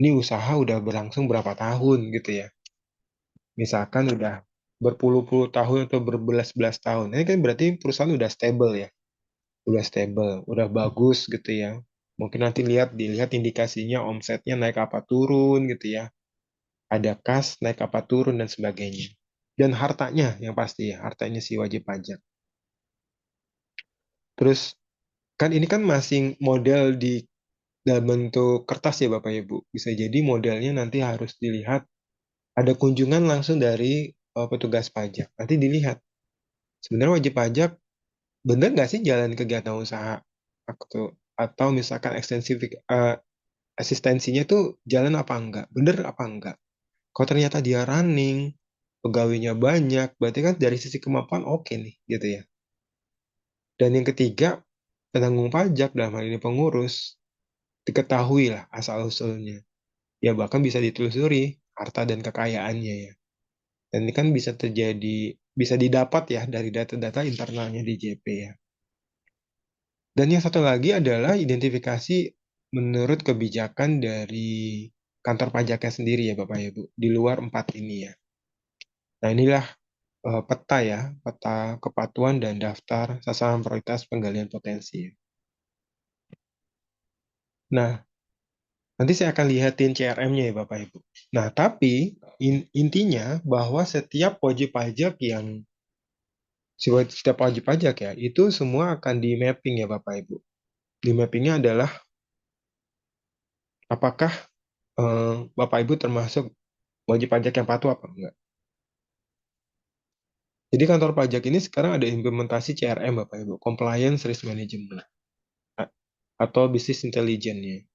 Ini usaha udah berlangsung berapa tahun gitu ya. Misalkan udah berpuluh-puluh tahun atau berbelas-belas tahun. Ini kan berarti perusahaan udah stable ya. Udah stable, udah bagus gitu ya. Mungkin nanti dilihat indikasinya omsetnya naik apa turun gitu ya. Ada kas naik apa turun dan sebagainya. Dan hartanya yang pasti ya, hartanya si wajib pajak. Terus kan ini kan masih model di dalam bentuk kertas ya Bapak Ibu. Bisa jadi modelnya nanti harus dilihat ada kunjungan langsung dari petugas pajak. Nanti dilihat sebenarnya wajib pajak benar nggak sih jalan kegiatan usaha atau misalkan asistensinya tuh jalan apa enggak, bener apa enggak. Kalau ternyata dia running, pegawainya banyak, berarti kan dari sisi kemampuan oke nih gitu ya. Dan yang ketiga, penanggung pajak dalam hal ini pengurus diketahui lah asal-usulnya. Ya bahkan bisa ditelusuri harta dan kekayaannya ya. Dan ini kan bisa didapat ya dari data-data internalnya di JP ya. Dan yang satu lagi adalah identifikasi menurut kebijakan dari kantor pajaknya sendiri ya Bapak Ibu, di luar empat ini ya. Nah inilah peta ya, peta kepatuhan dan daftar sasaran prioritas penggalian potensi. Nah, nanti saya akan lihatin CRM-nya ya Bapak Ibu. Nah, tapi intinya bahwa setiap wajib pajak setiap wajib pajak ya, itu semua akan di mapping ya Bapak Ibu. Di mappingnya adalah apakah Bapak Ibu termasuk wajib pajak yang patuh apa enggak. Jadi kantor pajak ini sekarang ada implementasi CRM Bapak Ibu, Compliance Risk Management atau Business Intelligence-nya.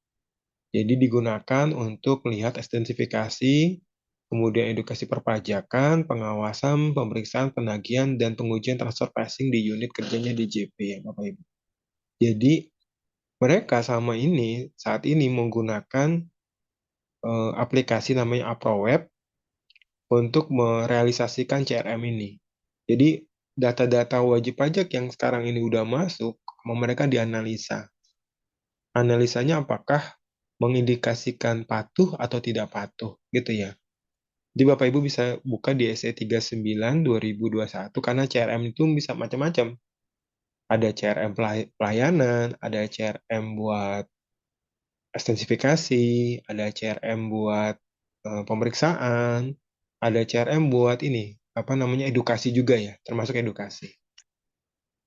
Jadi digunakan untuk melihat ekstensifikasi, kemudian edukasi perpajakan, pengawasan, pemeriksaan, penagihan, dan pengujian transfer pricing di unit kerjanya di JP ya Bapak Ibu. Jadi mereka saat ini menggunakan aplikasi namanya AproWeb untuk merealisasikan CRM ini. Jadi data-data wajib pajak yang sekarang ini udah masuk, sama mereka dianalisa. Analisanya apakah mengindikasikan patuh atau tidak patuh, gitu ya. Jadi Bapak Ibu bisa buka di SE 39 2021 karena CRM itu bisa macam-macam. Ada CRM pelayanan, ada CRM buat ekstensifikasi, ada CRM buat pemeriksaan, ada CRM buat ini, apa namanya, edukasi juga ya, termasuk edukasi.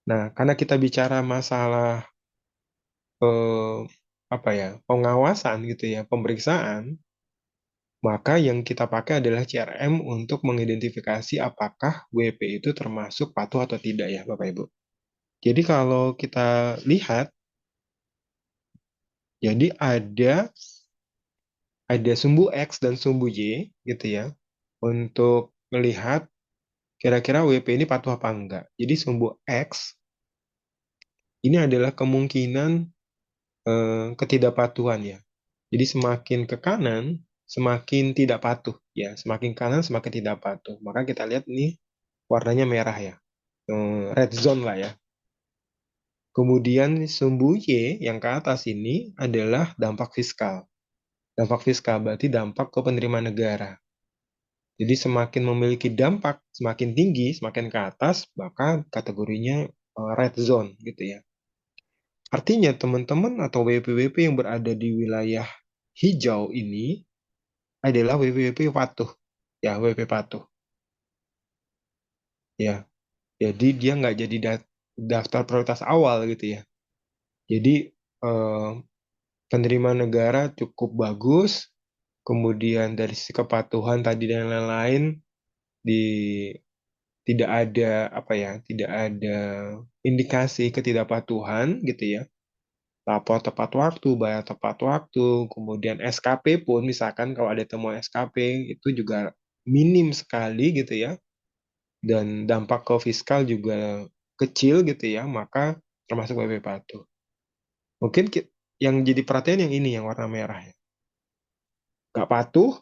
Nah, karena kita bicara masalah eh, apa ya, pengawasan gitu ya, pemeriksaan, maka yang kita pakai adalah CRM untuk mengidentifikasi apakah WP itu termasuk patuh atau tidak ya, Bapak Ibu. Jadi kalau kita lihat, jadi ada sumbu X dan sumbu Y gitu ya untuk melihat kira-kira WP ini patuh apa enggak. Jadi sumbu X ini adalah kemungkinan ketidakpatuhan ya. Jadi semakin ke kanan, semakin tidak patuh ya. Semakin kanan, semakin tidak patuh. Maka kita lihat ini warnanya merah ya. Red zone lah ya. Kemudian sumbu Y yang ke atas ini adalah dampak fiskal. Dampak fiskal berarti dampak ke penerimaan negara. Jadi semakin memiliki dampak semakin tinggi, semakin ke atas, maka kategorinya red zone gitu ya. Artinya teman-teman atau WP-WP yang berada di wilayah hijau ini adalah WP-WP patuh. Ya, WP patuh. Ya, jadi dia nggak jadi daftar prioritas awal gitu ya. Jadi eh, penerimaan negara cukup bagus, kemudian dari sisi kepatuhan tadi dan lain-lain di tidak ada apa ya, tidak ada indikasi ketidakpatuhan gitu ya. Lapor tepat waktu, bayar tepat waktu, kemudian SKP pun misalkan kalau ada temuan SKP itu juga minim sekali gitu ya, dan dampak ke fiskal juga kecil gitu ya, maka termasuk WP patuh. Mungkin yang jadi perhatian yang ini yang warna merah ya. Nggak patuh,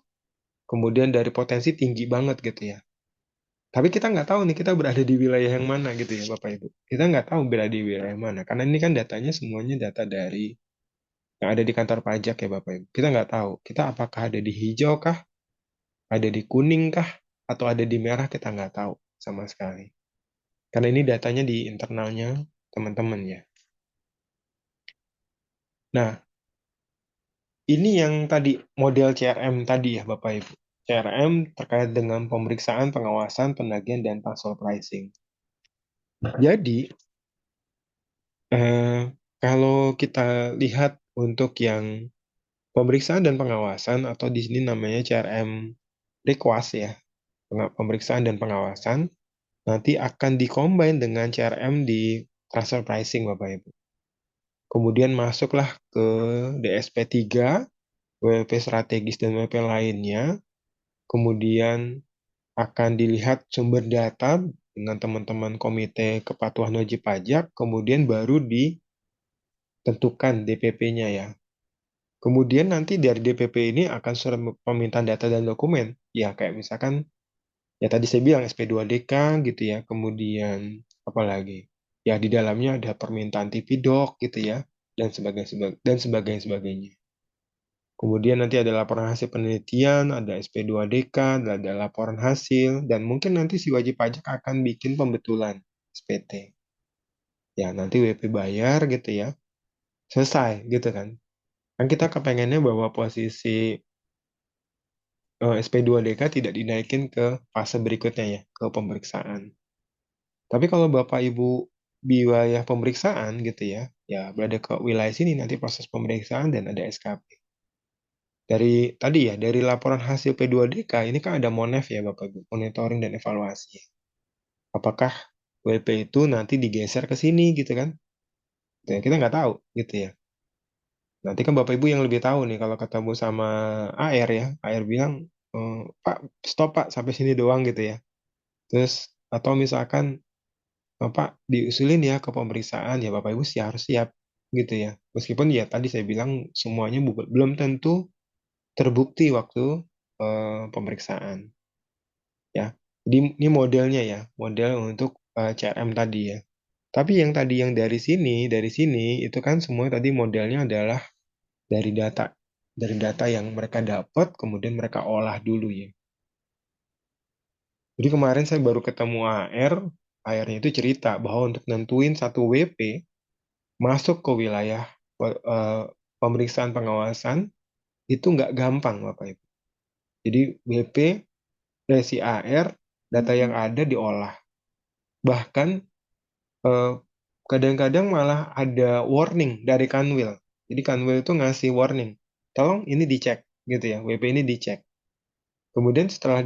kemudian dari potensi tinggi banget gitu ya. Tapi kita nggak tahu nih kita berada di wilayah yang mana gitu ya Bapak Ibu. Kita nggak tahu berada di wilayah yang mana. Karena ini kan datanya semuanya data dari yang ada di kantor pajak ya Bapak Ibu. Kita nggak tahu. Kita apakah ada di hijau kah? Ada di kuning kah? Atau ada di merah? Kita nggak tahu sama sekali. Karena ini datanya di internalnya teman-teman ya. Nah, ini yang tadi model CRM tadi ya Bapak Ibu. CRM terkait dengan pemeriksaan, pengawasan, penagihan, dan transfer pricing. Jadi, Eh, kalau kita lihat untuk yang pemeriksaan dan pengawasan atau di sini namanya CRM request ya, pemeriksaan dan pengawasan nanti akan dikombin dengan CRM di transfer pricing Bapak Ibu. Kemudian masuklah ke DSP 3, WP strategis dan WP lainnya. Kemudian akan dilihat sumber data dengan teman-teman komite kepatuhan wajib pajak, kemudian baru ditentukan DPP-nya ya. Kemudian nanti dari DPP ini akan surat permintaan data dan dokumen. Ya, kayak misalkan, ya tadi saya bilang SP2DK gitu ya. Kemudian, apa lagi? Ya, di dalamnya ada permintaan TV Doc gitu ya. Dan sebagainya. Kemudian nanti ada laporan hasil penelitian, ada SP2DK, ada laporan hasil, dan mungkin nanti si wajib pajak akan bikin pembetulan SPT. Ya, nanti WP bayar gitu ya. Selesai gitu kan. Kan kita kepengennya bahwa posisi SP2DK tidak dinaikin ke fase berikutnya ya, ke pemeriksaan. Tapi kalau Bapak Ibu di wilayah pemeriksaan gitu ya, ya berada ke wilayah sini nanti proses pemeriksaan dan ada SKP. Dari tadi ya, dari laporan hasil P2DK, ini kan ada MONEF ya Bapak Ibu, monitoring dan evaluasi. Apakah WP itu nanti digeser ke sini gitu kan? Ya, kita nggak tahu gitu ya. Nanti kan Bapak Ibu yang lebih tahu nih kalau ketemu sama AR ya, AR bilang, Pak, stop Pak, sampai sini doang gitu ya. Terus atau misalkan Bapak diusulin ya ke pemeriksaan ya Bapak Ibu harus siap gitu ya. Meskipun ya tadi saya bilang semuanya belum tentu terbukti waktu pemeriksaan ya. Jadi ini modelnya ya, model untuk CRM tadi ya. Tapi yang tadi yang dari sini itu kan semua tadi modelnya adalah dari data, yang mereka dapat kemudian mereka olah dulu ya. Jadi kemarin saya baru ketemu AR, AR-nya itu cerita bahwa untuk nentuin satu WP masuk ke wilayah eh, pemeriksaan pengawasan itu nggak gampang Bapak Ibu. Jadi WP dari si AR, data yang ada diolah. Bahkan eh, kadang-kadang malah ada warning dari Kanwil. Jadi Kanwil itu ngasih warning, tolong ini dicek gitu ya, WP ini dicek. Kemudian setelah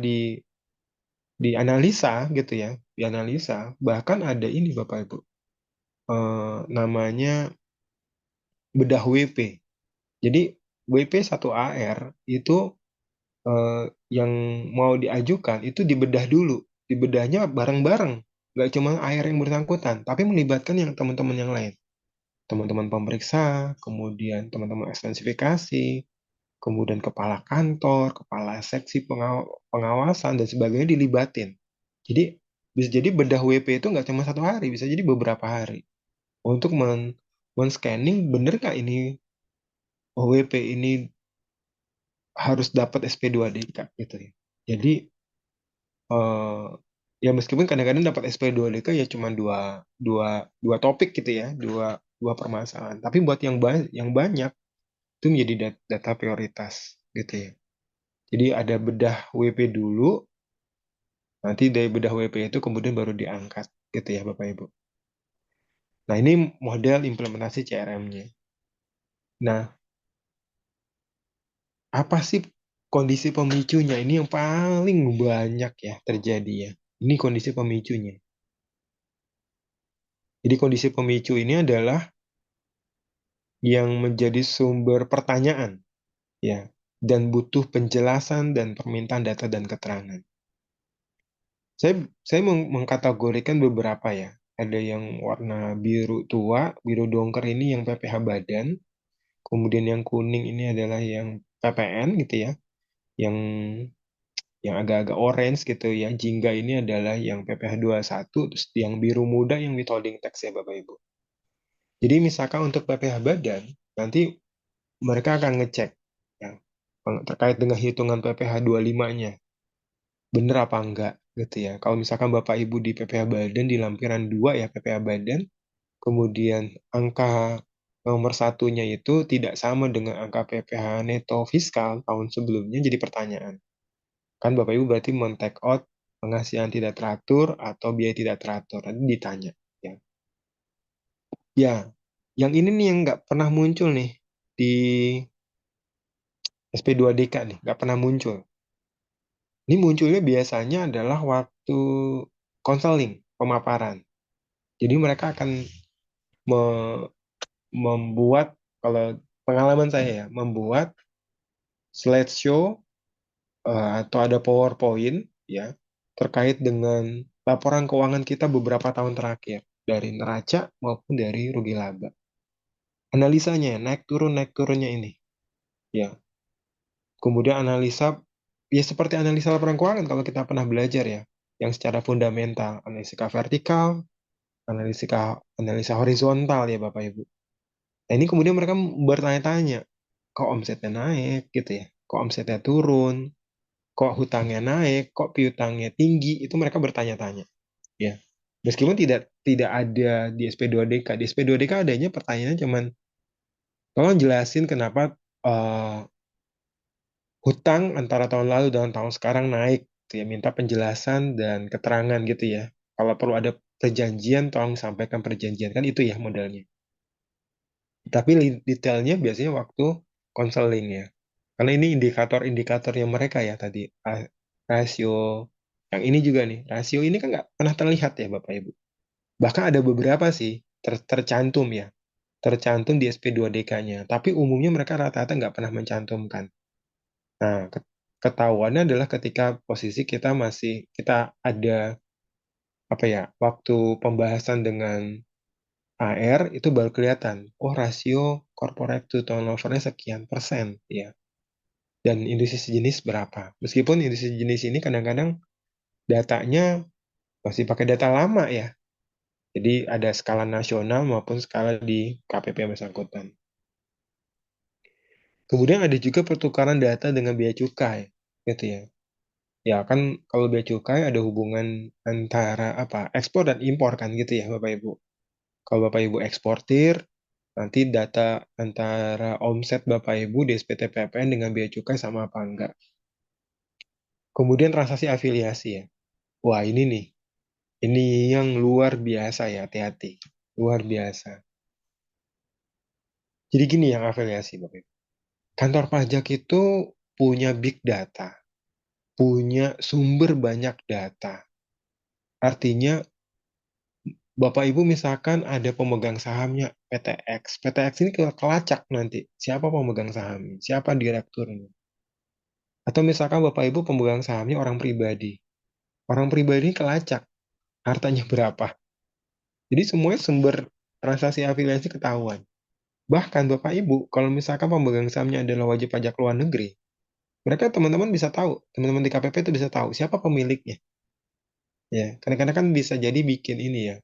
dianalisa gitu ya, dianalisa bahkan ada ini Bapak Ibu, namanya bedah WP. Jadi WP 1 AR itu eh, yang mau diajukan itu dibedah dulu. Dibedahnya bareng-bareng. Nggak cuma AR yang bersangkutan, tapi melibatkan yang teman-teman yang lain. Teman-teman pemeriksa, kemudian teman-teman ekstensifikasi, kemudian kepala kantor, kepala seksi pengawasan, dan sebagainya dilibatin. Jadi bisa jadi bedah WP itu nggak cuma 1 hari, bisa jadi beberapa hari. Untuk men-scanning bener nggak ini WP ini harus dapat SP2DK gitu ya. Jadi eh, ya meskipun kadang-kadang dapat SP2DK ya cuma dua, dua, dua topik gitu ya, dua, dua permasalahan. Tapi buat yang banyak itu menjadi data prioritas gitu ya. Jadi ada bedah WP dulu, nanti dari bedah WP itu kemudian baru diangkat gitu ya Bapak Ibu. Nah ini model implementasi CRM-nya. Nah, apa sih kondisi pemicunya? Ini yang paling banyak ya terjadi ya. Ini kondisi pemicunya. Jadi kondisi pemicu ini adalah yang menjadi sumber pertanyaan ya, dan butuh penjelasan dan permintaan data dan keterangan. Saya mengkategorikan beberapa ya. Ada yang warna biru tua, biru dongker ini yang PPH badan, kemudian yang kuning ini adalah yang PPN gitu ya, yang agak-agak orange gitu ya. Jingga ini adalah yang PPH satu, terus yang biru muda yang withholding tax ya Bapak Ibu. Jadi misalkan untuk PPH badan, nanti mereka akan ngecek ya, terkait dengan hitungan PPH 25-nya. Bener apa enggak gitu ya. Kalau misalkan Bapak Ibu di PPH Badan di lampiran 2 ya PPH Badan, kemudian angka nomor satunya itu tidak sama dengan angka PPH neto fiskal tahun sebelumnya jadi pertanyaan. Kan Bapak Ibu berarti men-take out penghasilan tidak teratur atau biaya tidak teratur. Nanti ditanya. Ya, ya, yang ini nih yang nggak pernah muncul nih di SP2DK nih, nggak pernah muncul. Ini munculnya biasanya adalah waktu konseling, pemaparan. Jadi mereka akan me- membuat, kalau pengalaman saya ya, membuat slideshow atau ada PowerPoint ya terkait dengan laporan keuangan kita beberapa tahun terakhir dari neraca maupun dari rugi laba. Analisanya naik turunnya ini ya. Kemudian analisa ya seperti analisa laporan keuangan kalau kita pernah belajar ya, yang secara fundamental, analisa vertikal, analisa analisa horizontal ya Bapak Ibu. Nah, ini kemudian mereka bertanya-tanya, kok omsetnya naik gitu ya, kok omsetnya turun, kok hutangnya naik, kok piutangnya tinggi, itu mereka bertanya-tanya ya. Meskipun tidak tidak ada di SP2DK, di SP2DK adanya pertanyaannya cuman, tolong jelasin kenapa eh, hutang antara tahun lalu dan tahun sekarang naik, gitu ya. Minta penjelasan dan keterangan gitu ya. Kalau perlu ada perjanjian, tolong sampaikan perjanjian, kan itu ya modelnya. Tapi detailnya biasanya waktu konseling ya. Karena ini indikator-indikatornya mereka ya tadi. Rasio. Yang ini juga nih. Rasio ini kan nggak pernah terlihat ya Bapak Ibu. Bahkan ada beberapa sih tercantum ya. Tercantum di SP2DK-nya. Tapi umumnya mereka rata-rata nggak pernah mencantumkan. Nah, ketahuannya adalah ketika posisi kita ada apa ya, waktu pembahasan dengan AR itu baru kelihatan, oh rasio corporate to turnover-nya sekian persen, ya. dan industri sejenis berapa. Meskipun industri sejenis ini kadang-kadang datanya masih pakai data lama ya. Jadi ada skala nasional maupun skala di KPP yang bersangkutan. Kemudian ada juga pertukaran data dengan bea cukai, gitu ya. Ya kan kalau bea cukai ada hubungan antara apa ekspor dan impor kan gitu ya Bapak Ibu. Kalau Bapak Ibu eksportir, nanti data antara omset Bapak Ibu di SPT PPN dengan bea cukai sama apa enggak. Kemudian transaksi afiliasi ya. Wah ini nih, ini yang luar biasa ya, hati-hati. Luar biasa. Jadi gini yang afiliasi Bapak Ibu. Kantor pajak itu punya big data, punya sumber banyak data. Artinya Bapak Ibu misalkan ada pemegang sahamnya PTX. PTX ini kelacak nanti. Siapa pemegang sahamnya? Siapa direkturnya? Atau misalkan Bapak Ibu pemegang sahamnya orang pribadi. Orang pribadi ini kelacak. Hartanya berapa? Jadi semuanya sumber transaksi afiliasi ketahuan. Bahkan Bapak Ibu, kalau misalkan pemegang sahamnya adalah wajib pajak luar negeri, mereka teman-teman bisa tahu, teman-teman di KPP itu bisa tahu siapa pemiliknya. Ya, kadang-kadang kan bisa jadi bikin ini ya,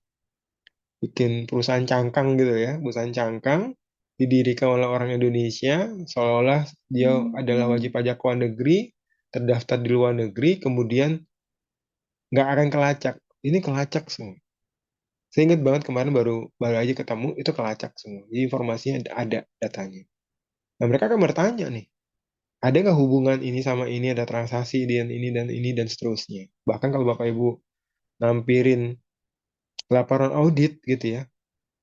bikin perusahaan cangkang gitu ya, perusahaan cangkang didirikan oleh orang Indonesia, seolah-olah dia adalah wajib pajak luar negeri, terdaftar di luar negeri, kemudian nggak akan kelacak. Ini kelacak semua. Saya ingat banget kemarin baru baru aja ketemu itu kelacak semua. Jadi informasinya ada datanya. Nah mereka akan bertanya nih, ada nggak hubungan ini sama ini, ada transaksi dan ini dan seterusnya. Bahkan kalau Bapak Ibu nampirin laporan audit gitu ya,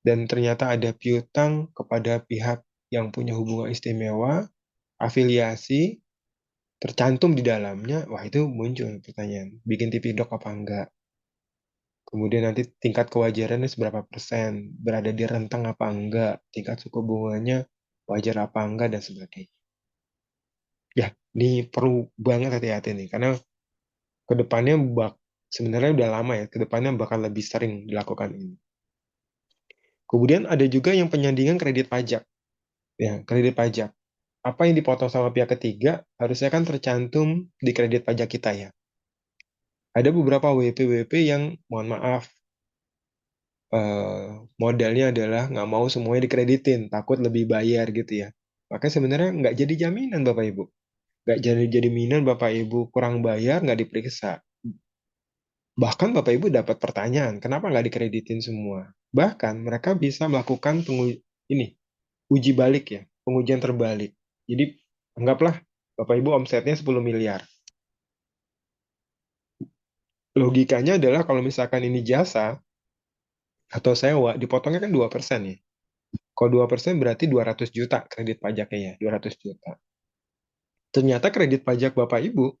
dan ternyata ada piutang kepada pihak yang punya hubungan istimewa, afiliasi, tercantum di dalamnya, wah itu muncul pertanyaan, bikin TV dok apa enggak? Kemudian nanti tingkat kewajarannya seberapa persen, berada di rentang apa enggak, tingkat suku bunganya wajar apa enggak, dan sebagainya. Ya, ini perlu banget hati-hati nih, karena kedepannya sebenarnya udah lama ya, kedepannya bakal lebih sering dilakukan ini. Kemudian ada juga yang penyandingan kredit pajak. Ya, kredit pajak. Apa yang dipotong sama pihak ketiga harusnya kan tercantum di kredit pajak kita ya. Ada beberapa WP-WP yang mohon maaf modalnya adalah nggak mau semuanya dikreditin, takut lebih bayar gitu ya. Makanya sebenarnya nggak jadi jaminan Bapak Ibu. Nggak jadi jaminan Bapak Ibu kurang bayar nggak diperiksa. Bahkan Bapak Ibu dapat pertanyaan, kenapa nggak dikreditin semua? Bahkan mereka bisa melakukan ini uji balik ya, pengujian terbalik. Jadi anggaplah Bapak Ibu omsetnya 10 miliar. Logikanya adalah kalau misalkan ini jasa atau sewa, dipotongnya kan 2% ya. Kalau 2% berarti 200 juta kredit pajaknya ya, 200 juta. Ternyata kredit pajak Bapak Ibu,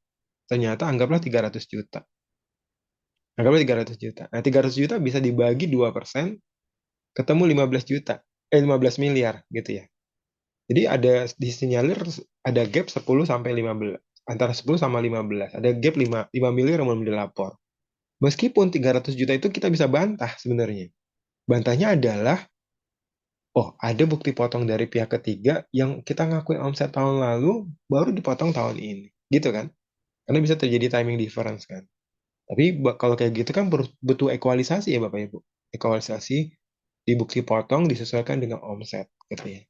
ternyata anggaplah 300 juta. Anggaplah 300 juta. Nah, 300 juta bisa dibagi 2%, ketemu 15 juta. 15 miliar gitu ya. Jadi ada disinyalir ada gap 10 sampai 15. Antara 10 sama 15. Ada gap 5 miliar yang belum dilapor. Meskipun 300 juta itu kita bisa bantah sebenarnya. Bantahnya adalah, oh ada bukti potong dari pihak ketiga yang kita ngakuin omset tahun lalu, baru dipotong tahun ini. Gitu kan? Karena bisa terjadi timing difference kan. Tapi kalau kayak gitu kan butuh ekualisasi ya Bapak Ibu. Ekualisasi di bukti potong disesuaikan dengan omset gitu ya.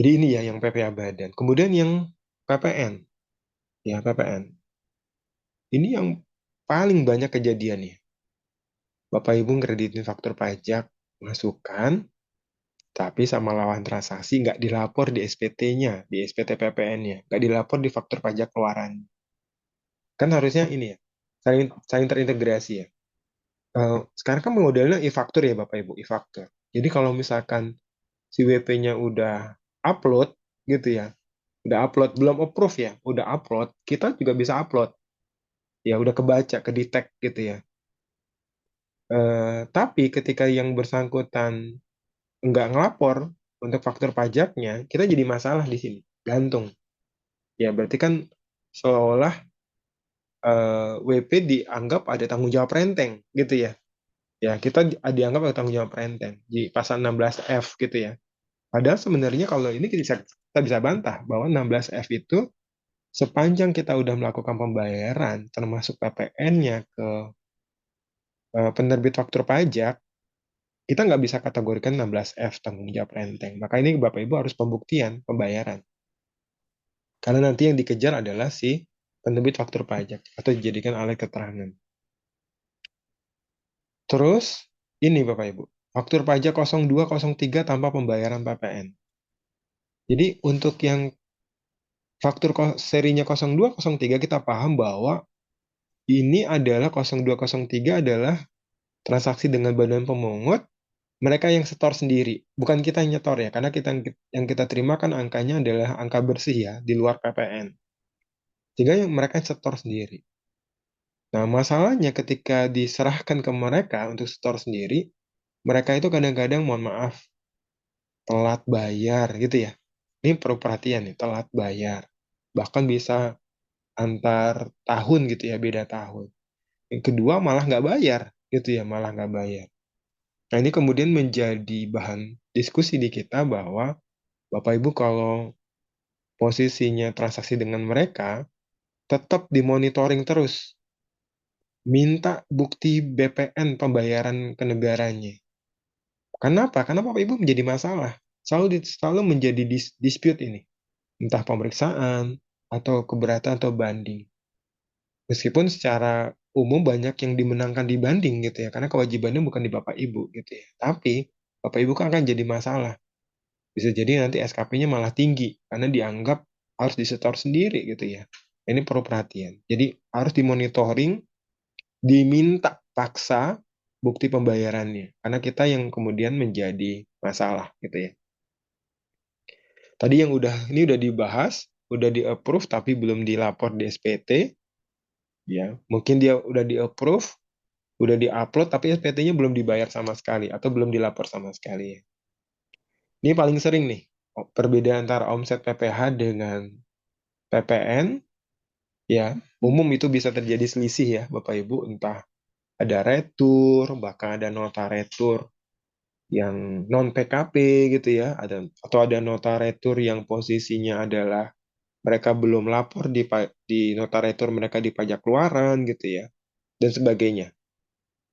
Jadi ini ya yang PPA badan. Kemudian yang PPN, ya PPN. Ini yang paling banyak kejadiannya. Bapak Ibu kreditin faktur pajak, masukan, tapi sama lawan transaksi nggak dilapor di SPT-nya, di SPT PPN-nya, nggak dilapor di faktur pajak keluaran. Kan harusnya ini ya, saling, saling terintegrasi ya. Sekarang kan modelnya e-faktur ya Bapak Ibu, e-faktur. Jadi kalau misalkan si WP-nya udah upload gitu ya, udah upload, belum approve ya, udah upload, kita juga bisa upload. Ya udah kebaca, kedetek gitu ya. Tapi ketika yang bersangkutan nggak ngelapor untuk faktur pajaknya, kita jadi masalah di sini, gantung. Ya berarti kan seolah WP dianggap ada tanggung jawab renteng gitu ya. Ya kita dianggap ada tanggung jawab renteng di pasal 16F gitu ya. Padahal sebenarnya kalau ini kita bisa bantah bahwa 16F itu sepanjang kita udah melakukan pembayaran termasuk PPN-nya ke penerbit faktur pajak, kita nggak bisa kategorikan 16F tanggung jawab renteng. Maka ini Bapak Ibu harus pembuktian pembayaran. Karena nanti yang dikejar adalah si penerbit faktur pajak atau dijadikan alat keterangan. Terus ini Bapak Ibu, faktur pajak 0203 tanpa pembayaran PPN. Jadi untuk yang faktur serinya 0203 kita paham bahwa ini adalah 0203 adalah transaksi dengan badan pemungut, mereka yang setor sendiri, bukan kita yang nyetor ya, karena yang kita terima kan angkanya adalah angka bersih ya, di luar PPN. Sehingga yang mereka setor sendiri. Nah, masalahnya ketika diserahkan ke mereka untuk setor sendiri, mereka itu kadang-kadang, mohon maaf, telat bayar gitu ya. Ini perlu perhatian nih, telat bayar. Bahkan bisa antar tahun gitu ya, beda tahun. Yang kedua malah nggak bayar gitu ya, malah nggak bayar. Nah, ini kemudian menjadi bahan diskusi di kita bahwa Bapak Ibu kalau posisinya transaksi dengan mereka, tetap dimonitoring terus. Minta bukti BPN pembayaran ke negaranya. Kenapa? Karena Bapak Ibu menjadi masalah. Selalu menjadi dispute ini. Entah pemeriksaan, atau keberatan, atau banding. Meskipun secara umum banyak yang dimenangkan di banding gitu ya. Karena kewajibannya bukan di Bapak Ibu gitu ya. Tapi Bapak Ibu kan akan jadi masalah. Bisa jadi nanti SKP-nya malah tinggi. Karena dianggap harus disetor sendiri gitu ya. Ini perlu perhatian. Jadi harus dimonitoring, diminta paksa bukti pembayarannya. Karena kita yang kemudian menjadi masalah gitu ya. Tadi yang ini udah dibahas, udah di-approve tapi belum dilapor di SPT, ya. Mungkin dia udah di-approve, udah di-upload tapi SPT-nya belum dibayar sama sekali atau belum dilapor sama sekali. Ini paling sering nih, perbedaan antara omset PPH dengan PPN, ya. Umum itu bisa terjadi selisih ya, Bapak Ibu, entah ada retur, bahkan ada nota retur yang non PKP gitu ya, atau ada nota retur yang posisinya adalah mereka belum lapor di notariatur mereka di pajak keluaran gitu ya, dan sebagainya.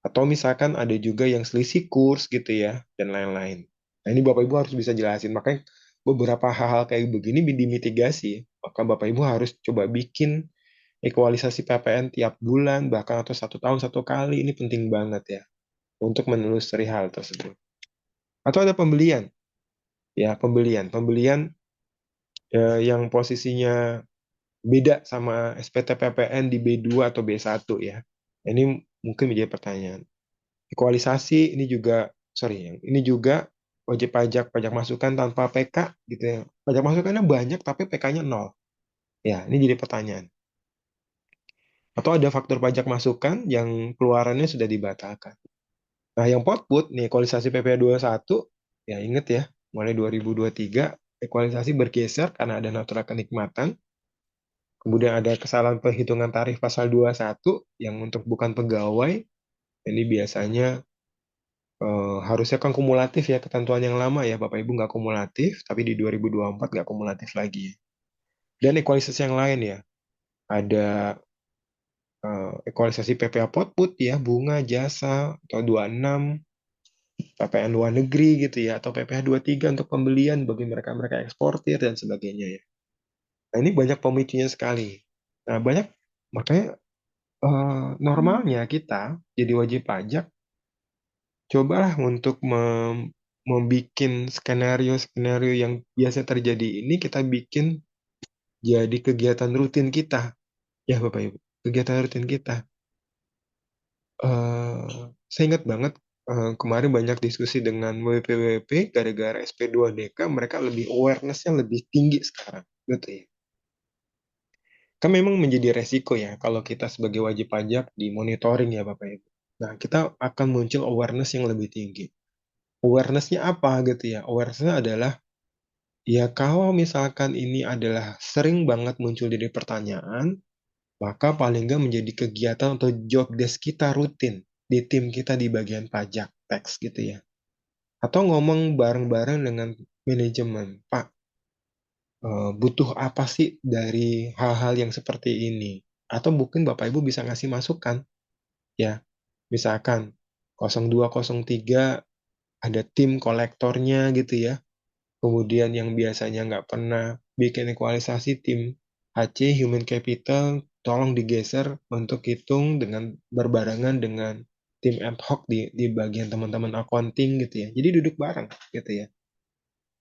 Atau misalkan ada juga yang selisih kurs gitu ya, dan lain-lain. Nah ini Bapak Ibu harus bisa jelasin. Makanya beberapa hal-hal kayak begini dimitigasi. Maka Bapak Ibu harus coba bikin ekualisasi PPN tiap bulan, bahkan atau 1 tahun 1 kali. Ini penting banget ya, untuk menelusuri hal tersebut. Atau ada pembelian. Ya, pembelian yang posisinya beda sama SPT PPN di B2 atau B1 ya. Ini mungkin menjadi pertanyaan. Ekualisasi ini juga, sorry, ini juga wajib pajak masukan tanpa PK gitu ya. Pajak masukannya banyak tapi PK-nya nol. Ya, ini jadi pertanyaan. Atau ada faktur pajak masukan yang keluarannya sudah dibatalkan. Nah, yang potput nih ekualisasi PP 21 ya inget ya, mulai 2023 ekualisasi bergeser karena ada natural kenikmatan. Kemudian ada kesalahan penghitungan tarif pasal 21 yang untuk bukan pegawai. Ini biasanya harusnya kan kumulatif ya ketentuan yang lama ya Bapak Ibu nggak kumulatif, tapi di 2024 nggak kumulatif lagi. Dan ekualisasi yang lain ya, ada ekualisasi PPh Potput ya, bunga, jasa, atau 26, PPN luar negeri gitu ya, atau PPh 23 untuk pembelian bagi mereka-mereka eksportir dan sebagainya ya. Nah ini banyak pemicunya sekali. Nah banyak, makanya normalnya kita jadi wajib pajak cobalah untuk membuat skenario-skenario yang biasa terjadi ini kita bikin jadi kegiatan rutin kita ya Bapak Ibu, kegiatan rutin kita. Saya ingat banget kemarin banyak diskusi dengan WP gara-gara SP2DK mereka lebih awareness-nya lebih tinggi sekarang gitu ya. Kan memang menjadi resiko ya kalau kita sebagai wajib pajak dimonitoring ya Bapak Ibu. Nah, kita akan muncul awareness yang lebih tinggi. Awareness-nya apa gitu ya? Awareness-nya adalah ya kalau misalkan ini adalah sering banget muncul jadi pertanyaan, maka paling nggak menjadi kegiatan atau job desk kita rutin di tim kita di bagian pajak tax gitu ya. atau ngomong bareng-bareng dengan manajemen, Pak, butuh apa sih dari hal-hal yang seperti ini? Atau mungkin Bapak Ibu bisa ngasih masukan, ya. Misalkan 0203 ada tim kolektornya gitu ya. Kemudian yang biasanya nggak pernah bikin ekualisasi tim HC, Human Capital, tolong digeser untuk hitung dengan berbarengan dengan tim ad hoc di bagian teman-teman accounting gitu ya. Jadi duduk bareng gitu ya.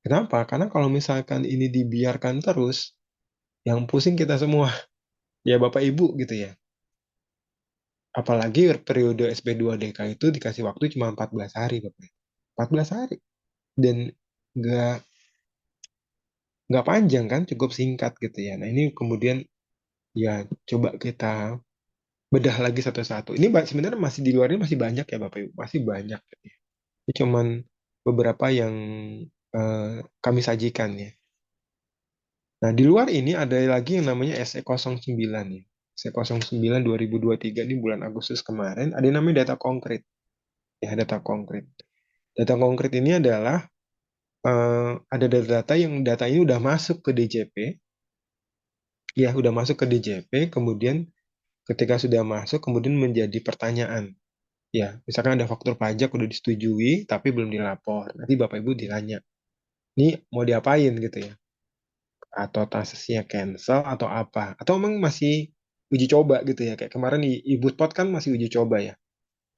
Kenapa? Karena kalau misalkan ini dibiarkan terus, yang pusing kita semua, ya Bapak Ibu gitu ya. Apalagi periode SP2DK itu dikasih waktu cuma 14 hari, Bapak. 14 hari. Dan nggak nggak panjang kan, cukup singkat gitu ya. Nah ini kemudian ya coba kita bedah lagi satu-satu. Ini sebenarnya masih di luar ini masih banyak ya Bapak Ibu, masih banyak. Gitu ya. Ini cuman beberapa yang eh, kami sajikan ya. Nah di luar ini ada lagi yang namanya SE09 ya. SE09 2023 ini bulan Agustus kemarin ada yang namanya data konkret. Ya data konkret. Data konkret ini adalah ada data-data yang data ini udah masuk ke DJP, ya udah masuk ke DJP, kemudian ketika sudah masuk kemudian menjadi pertanyaan. Ya, misalkan ada faktur pajak udah disetujui tapi belum dilapor. Nanti Bapak Ibu ditanya, ini mau diapain gitu ya? Atau transaksinya cancel atau apa? Atau memang masih uji coba gitu ya? Kayak kemarin di Ibu Pot kan masih uji coba ya.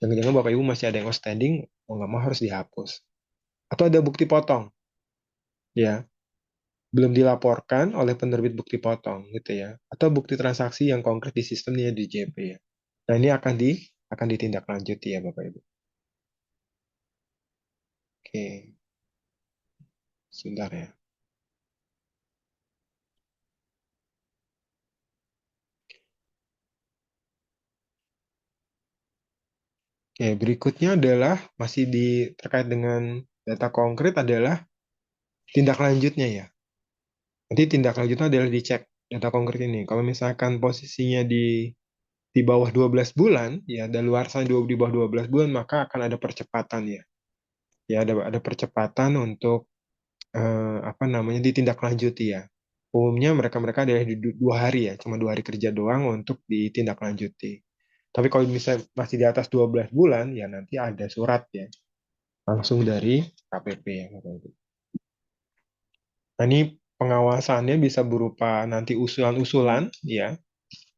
Jangan-jangan Bapak Ibu masih ada yang outstanding, mau nggak mau harus dihapus. Atau ada bukti potong, ya, belum dilaporkan oleh penerbit bukti potong gitu ya. Atau bukti transaksi yang konkret di sistemnya di JP ya. Nah, ini akan ditindaklanjuti ya Bapak Ibu. Oke, sebentar ya. Oke, berikutnya adalah masih terkait dengan data konkret adalah tindak lanjutnya ya. Nanti tindak lanjutnya adalah dicek data konkret ini. Kalau misalkan posisinya di bawah 12 bulan, ya daluarsa di bawah 12 bulan, maka akan ada percepatan ya. Ya ada percepatan untuk apa namanya ditindaklanjuti ya. Umumnya mereka-mereka adalah di 2 hari ya, cuma 2 hari kerja doang untuk ditindaklanjuti. Tapi kalau misalnya masih di atas 12 bulan, ya nanti ada surat ya, langsung dari KPP ya. Bapak Ibu. Nah ini pengawasannya bisa berupa nanti usulan-usulan ya,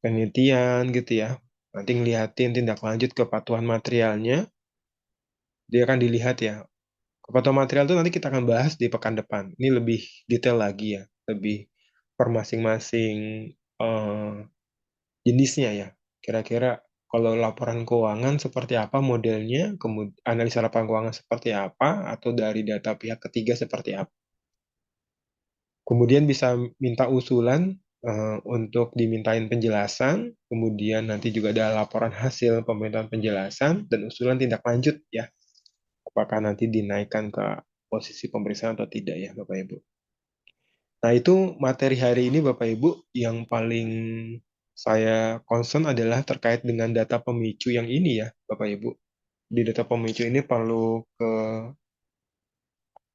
penelitian gitu ya. Nanti ngeliatin tindak lanjut kepatuhan materialnya, dia akan dilihat ya. Kepatuhan material itu nanti kita akan bahas di pekan depan. Ini lebih detail lagi ya, lebih per masing-masing eh, jenisnya ya. Kira-kira kalau laporan keuangan seperti apa modelnya, kemudian analisa laporan keuangan seperti apa, atau dari data pihak ketiga seperti apa. Kemudian bisa minta usulan untuk dimintain penjelasan, kemudian nanti juga ada laporan hasil pemerintahan penjelasan dan usulan tindak lanjut ya. Apakah nanti dinaikkan ke posisi pemeriksaan atau tidak ya Bapak Ibu. Nah, itu materi hari ini Bapak Ibu yang paling saya concern adalah terkait dengan data pemicu yang ini ya Bapak Ibu. Di data pemicu ini perlu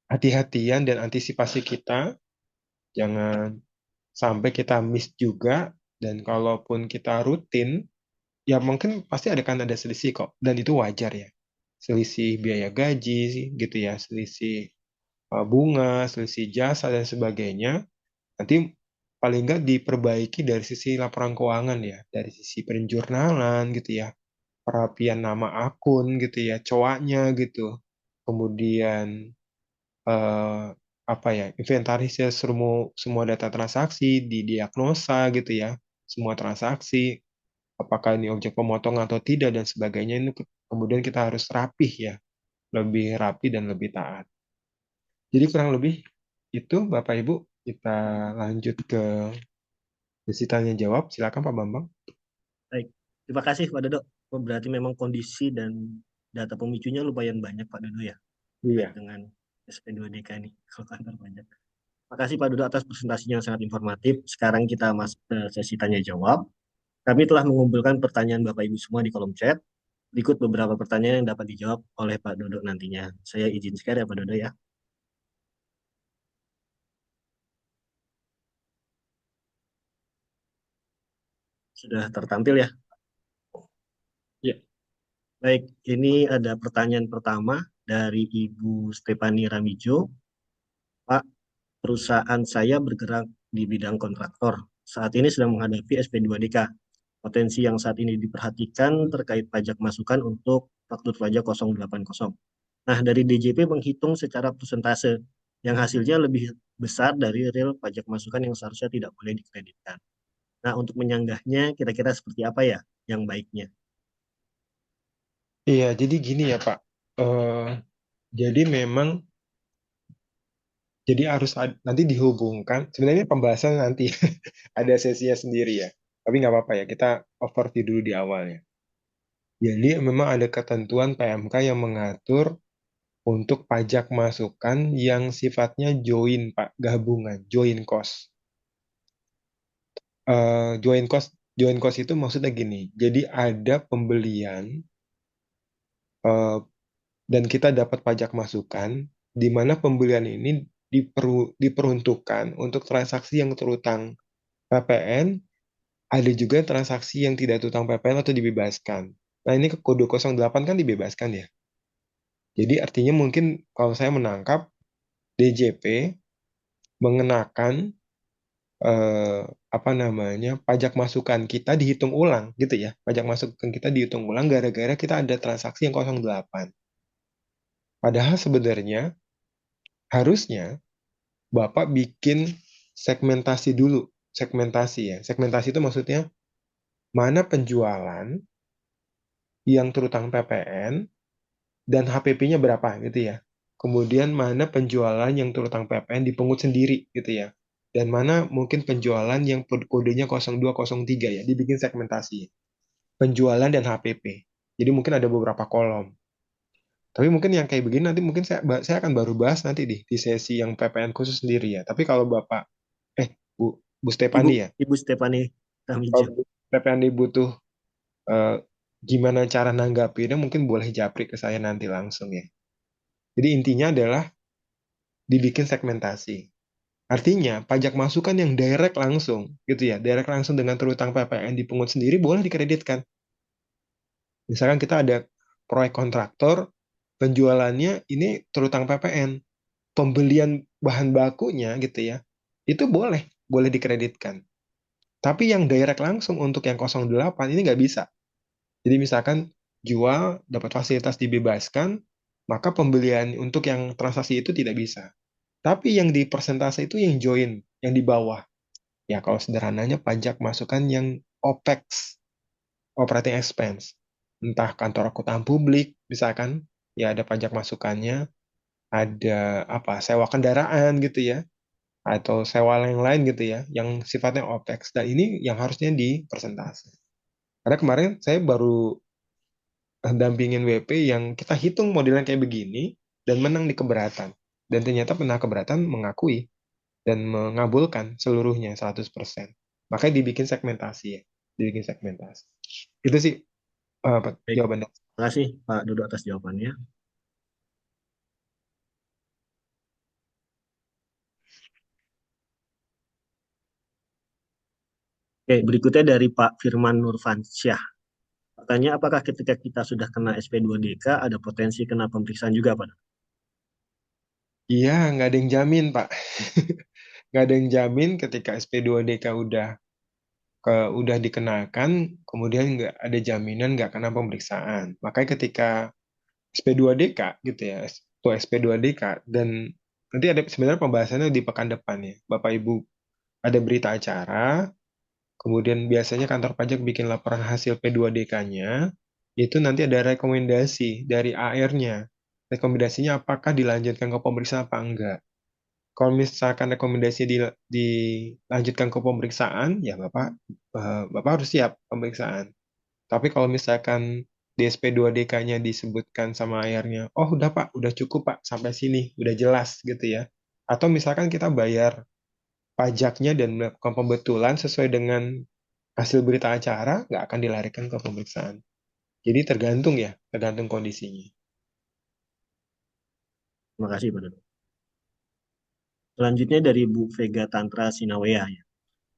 kehati-hatian dan antisipasi kita, jangan sampai kita miss juga, dan kalaupun kita rutin, ya mungkin pasti ada selisih kok, dan itu wajar ya. Selisih biaya gaji gitu ya, selisih bunga, selisih jasa dan sebagainya. Nanti paling nggak diperbaiki dari sisi laporan keuangan ya, dari sisi penjurnalan gitu ya, perapian nama akun gitu ya, coaknya gitu. Kemudian eh, apa ya, inventarisir semua data transaksi, didiagnosa gitu ya, semua transaksi, apakah ini objek pemotongan atau tidak dan sebagainya. Ini kemudian kita harus rapih ya, lebih rapi dan lebih taat. Jadi kurang lebih itu Bapak Ibu, kita lanjut ke sesi tanya jawab. Silakan Pak Bambang. Baik, terima kasih Pak Dodo. Oh, berarti memang kondisi dan data pemicunya lumayan banyak Pak Dodo ya, terkait Iya. dengan SP2DK ini, kalau kantor pajak. Makasih Pak Dodo atas presentasinya yang sangat informatif. Sekarang kita masuk ke sesi tanya jawab. Kami telah mengumpulkan pertanyaan Bapak Ibu semua di kolom chat. Berikut beberapa pertanyaan yang dapat dijawab oleh Pak Dodo nantinya. Saya izin share ya Pak Dodo ya. Sudah tertampil ya? Ya. Baik, ini ada pertanyaan pertama dari Ibu Stefani Ramijo. Pak, perusahaan saya bergerak di bidang kontraktor. Saat ini sedang menghadapi SP2DK. Potensi yang saat ini diperhatikan terkait pajak masukan untuk faktur pajak 080. Nah, dari DJP menghitung secara persentase yang hasilnya lebih besar dari real pajak masukan yang seharusnya tidak boleh dikreditkan. Nah, untuk menyanggahnya kira-kira seperti apa ya yang baiknya? Iya, jadi gini ya Pak. Eh, jadi memang jadi harus nanti dihubungkan. Sebenarnya pembahasan nanti ada sesinya sendiri ya. Tapi nggak apa-apa ya, kita overview dulu di awalnya. Jadi memang ada ketentuan PMK yang mengatur untuk pajak masukan yang sifatnya join Pak, gabungan, join cost. Join cost itu maksudnya gini. Jadi ada pembelian eh, dan kita dapat pajak masukan di mana pembelian ini diperuntukkan untuk transaksi yang terutang PPN, ada juga transaksi yang tidak terutang PPN atau dibebaskan. Nah, ini ke kode 08 kan dibebaskan ya. Jadi artinya mungkin kalau saya menangkap DJP mengenakan eh, apa namanya pajak masukan kita dihitung ulang gitu ya. Pajak masukan kita dihitung ulang gara-gara kita ada transaksi yang 08. Padahal sebenarnya harusnya Bapak bikin segmentasi dulu. Segmentasi ya. Segmentasi itu maksudnya mana penjualan yang terutang PPN dan HPP-nya berapa gitu ya. Kemudian mana penjualan yang terutang PPN dipungut sendiri gitu ya. Dan mana mungkin penjualan yang kodenya 0203 ya, dibikin segmentasi. Penjualan dan HPP. Jadi mungkin ada beberapa kolom. Tapi mungkin yang kayak begini nanti mungkin saya akan baru bahas nanti di sesi yang PPN khusus sendiri ya. Tapi kalau Bapak, Bu Ibu Stefani ya, Ibu Stefani kalau Ramijo. Bu Stefani butuh eh, gimana cara nanggapinnya mungkin boleh japri ke saya nanti langsung ya. Jadi intinya adalah dibikin segmentasi. Artinya, pajak masukan yang direct langsung, gitu ya, direct langsung dengan terutang PPN dipungut sendiri boleh dikreditkan. Misalkan kita ada proyek kontraktor, penjualannya ini terutang PPN, pembelian bahan bakunya gitu ya, itu boleh dikreditkan. Tapi yang direct langsung untuk yang 08 ini nggak bisa. Jadi misalkan jual, dapat fasilitas dibebaskan, maka pembelian untuk yang transaksi itu tidak bisa. Tapi yang di persentase itu yang join, yang di bawah. Ya, kalau sederhananya pajak masukan yang OPEX, operating expense. Entah kantor akuntan publik, misalkan, ya ada pajak masukannya, ada apa, sewa kendaraan gitu ya, atau sewa yang lain gitu ya, yang sifatnya OPEX. Dan ini yang harusnya di persentase. Karena kemarin saya baru dampingin WP yang kita hitung modelnya kayak begini, dan menang di keberatan. Dan ternyata pernah keberatan mengakui dan mengabulkan seluruhnya 100%. Makanya dibikin segmentasi ya. Dibikin segmentasi. Itu sih Baik, jawabannya. terima kasih Pak Dodo atas jawabannya. Oke, berikutnya dari Pak Firman Nurfansyah. Katanya, apakah ketika kita sudah kena SP2DK ada potensi kena pemeriksaan juga, Pak? Iya, nggak ada yang jamin, Pak. Nggak ada yang jamin ketika SP2DK udah dikenakan, kemudian nggak ada jaminan nggak kena pemeriksaan. Makanya ketika SP2DK gitu ya, atau SP2DK, dan nanti ada sebenarnya pembahasannya di pekan depan ya. Bapak Ibu ada berita acara, kemudian biasanya kantor pajak bikin laporan hasil P2DK-nya, itu nanti ada rekomendasi dari AR-nya. Rekomendasinya apakah dilanjutkan ke pemeriksaan apa enggak. Kalau misalkan rekomendasi dilanjutkan ke pemeriksaan, ya Bapak harus siap pemeriksaan. Tapi kalau misalkan di SP2DK-nya disebutkan sama AR-nya, oh udah Pak, udah cukup Pak, sampai sini, udah jelas gitu ya. Atau misalkan kita bayar pajaknya dan melakukan pembetulan sesuai dengan hasil berita acara, nggak akan dilarikan ke pemeriksaan. Jadi tergantung ya, tergantung kondisinya. Terima kasih Pak Dodo. Selanjutnya dari Bu Vega Tantra Sinawea ya.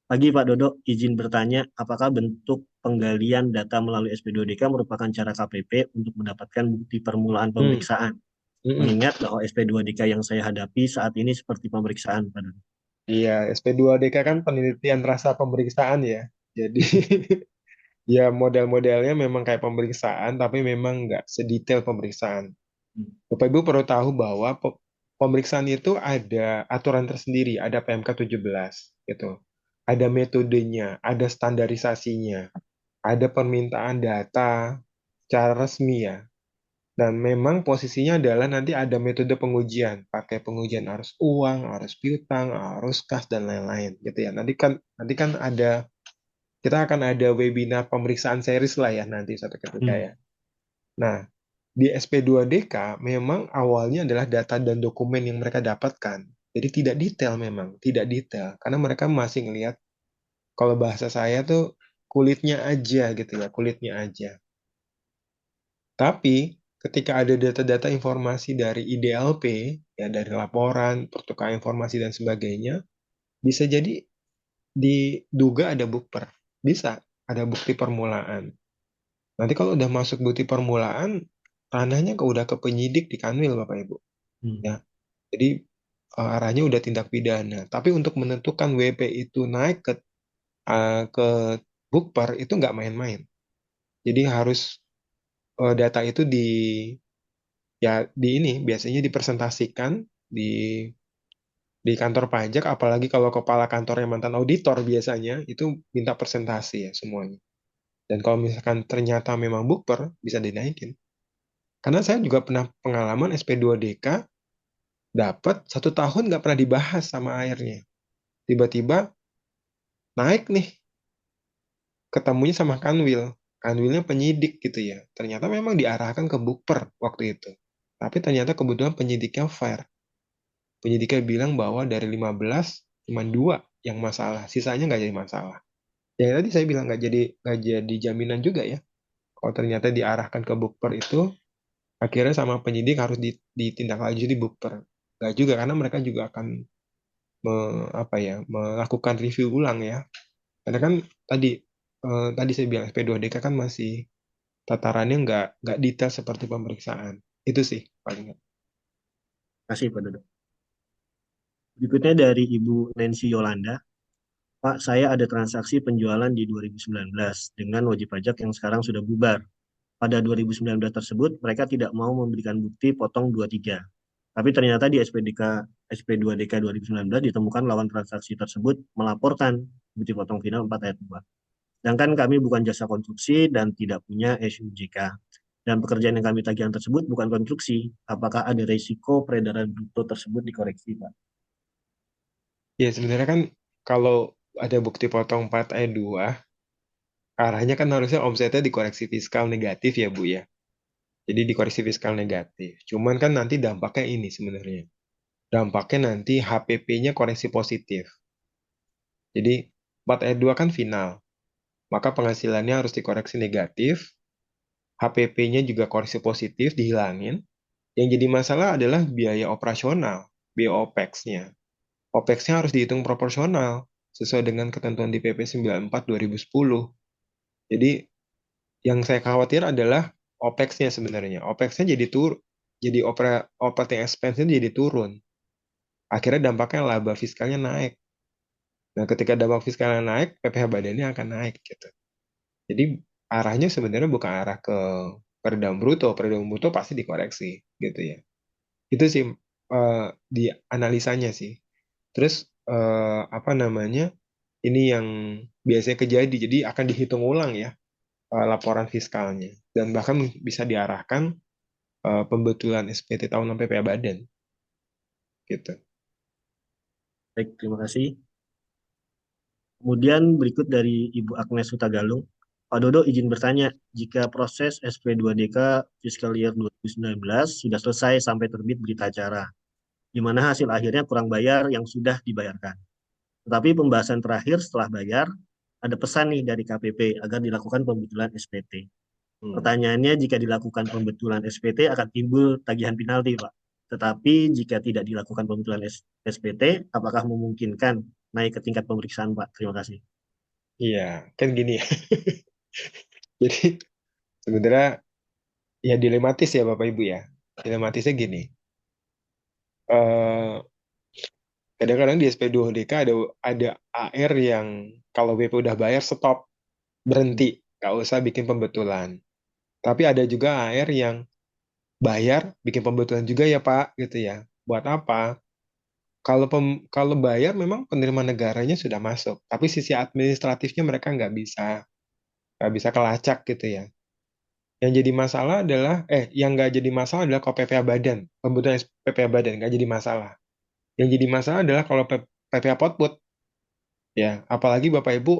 Pagi Pak Dodo, izin bertanya, apakah bentuk penggalian data melalui SP2DK merupakan cara KPP untuk mendapatkan bukti permulaan Hmm, pemeriksaan? mm-mm. Mengingat bahwa SP2DK yang saya hadapi saat ini seperti pemeriksaan, Pak Dodo. Iya, SP2DK kan penelitian rasa pemeriksaan ya. Jadi ya model-modelnya memang kayak pemeriksaan, tapi memang nggak sedetail pemeriksaan. Hmm. Bapak Ibu perlu tahu bahwa pemeriksaan itu ada aturan tersendiri, ada PMK 17 gitu. Ada metodenya, ada standarisasinya, ada permintaan data secara resmi ya. Dan memang posisinya adalah nanti ada metode pengujian, pakai pengujian arus uang, arus piutang, arus kas dan lain-lain gitu ya. Nanti kan kita akan ada webinar pemeriksaan series lah ya nanti suatu ketika Hmm. ya. Nah, di SP2DK memang awalnya adalah data dan dokumen yang mereka dapatkan. Jadi tidak detail memang, tidak detail karena mereka masih ngelihat kalau bahasa saya tuh kulitnya aja gitu ya, kulitnya aja. Tapi ketika ada data-data informasi dari IDLP, ya dari laporan, pertukaran informasi dan sebagainya, bisa jadi diduga ada bukper. Bisa ada bukti permulaan. Nanti kalau udah masuk bukti permulaan, ranahnya udah ke penyidik di Kanwil, Bapak Ibu. Hmm. Ya, jadi arahnya udah tindak pidana. Tapi untuk menentukan WP itu naik ke bukper itu nggak main-main. Jadi harus data itu di ini biasanya dipresentasikan di di kantor pajak, apalagi kalau kepala kantornya mantan auditor biasanya itu minta presentasi ya semuanya. Dan kalau misalkan ternyata memang bukper, bisa dinaikin. Karena saya juga pernah pengalaman SP2DK dapat 1 tahun nggak pernah dibahas sama airnya. Tiba-tiba naik nih, ketemunya sama Kanwil. Kanwilnya penyidik gitu ya. Ternyata memang diarahkan ke bukper waktu itu. Tapi ternyata kebetulan penyidiknya fair. Penyidiknya bilang bahwa dari 15 cuma 2 yang masalah, sisanya nggak jadi masalah. Ya tadi saya bilang nggak jadi jaminan juga ya. Kalau ternyata diarahkan ke bukper itu, akhirnya sama penyidik harus ditindaklanjuti bukper. Nggak juga karena mereka juga akan apa ya melakukan review ulang ya. Karena kan tadi tadi saya bilang SP2DK kan masih tatarannya nggak detail seperti pemeriksaan. Itu sih paling nggak. Terima kasih, Pak Dodo. Berikutnya dari Ibu Nancy Yolanda. Pak, saya ada transaksi penjualan di 2019 dengan wajib pajak yang sekarang sudah bubar. Pada 2019 tersebut, mereka tidak mau memberikan bukti potong 23. Tapi ternyata di SP2DK 2019 ditemukan lawan transaksi tersebut melaporkan bukti potong final 4 ayat 2. Sedangkan kami bukan jasa konstruksi dan tidak punya SUJK. Dan pekerjaan yang kami tagihkan tersebut bukan konstruksi. Apakah ada risiko peredaran bruto tersebut dikoreksi, Pak? Ya sebenarnya kan kalau ada bukti potong 4E2, arahnya kan harusnya omsetnya dikoreksi fiskal negatif ya Bu ya. Jadi dikoreksi fiskal negatif. Cuman kan nanti dampaknya ini sebenarnya. Dampaknya nanti HPP-nya koreksi positif. Jadi 4E2 kan final. Maka penghasilannya harus dikoreksi negatif. HPP-nya juga koreksi positif dihilangin. Yang jadi masalah adalah biaya operasional, biaya OPEX-nya. OPEX-nya harus dihitung proporsional sesuai dengan ketentuan di PP 94 2010. Jadi yang saya khawatir adalah OPEX-nya sebenarnya. OPEX-nya jadi operating expense-nya jadi turun. Akhirnya dampaknya laba fiskalnya naik. Nah, ketika dampak fiskalnya naik, PPh badannya akan naik gitu. Jadi arahnya sebenarnya bukan arah ke peredam bruto. Peredam bruto pasti dikoreksi gitu ya. Itu sih di analisanya sih. Terus apa namanya? Ini yang biasanya kejadi. Jadi akan dihitung ulang ya laporan fiskalnya dan bahkan bisa diarahkan pembetulan SPT tahunan PPh Badan gitu. Baik, terima kasih. Kemudian berikut dari Ibu Agnes Hutagalung. Pak Dodo izin bertanya, jika proses SP2DK Fiscal Year 2019 sudah selesai sampai terbit berita acara, di mana hasil akhirnya kurang bayar yang sudah dibayarkan. Tetapi pembahasan terakhir setelah bayar, ada pesan nih dari KPP agar dilakukan pembetulan SPT. Hmm. Pertanyaannya, jika dilakukan pembetulan SPT akan timbul tagihan penalti, Pak. Tetapi jika tidak dilakukan pembetulan SPT, apakah memungkinkan naik ke tingkat pemeriksaan, Pak? Terima kasih. Iya, kan gini ya. Jadi sebenarnya ya dilematis ya Bapak Ibu ya. Dilematisnya gini. eh Kadang-kadang di SP2DK ada AR yang kalau BP udah bayar stop, berhenti, nggak usah bikin pembetulan. Tapi ada juga AR yang bayar bikin pembetulan juga ya Pak, gitu ya. Buat apa? Kalau bayar memang penerimaan negaranya sudah masuk, tapi sisi administratifnya mereka nggak bisa kelacak gitu ya. Yang jadi masalah adalah yang nggak jadi masalah adalah kalau PPh Badan, pembetulan PPh Badan nggak jadi masalah. Yang jadi masalah adalah kalau PPh Potput ya, apalagi Bapak Ibu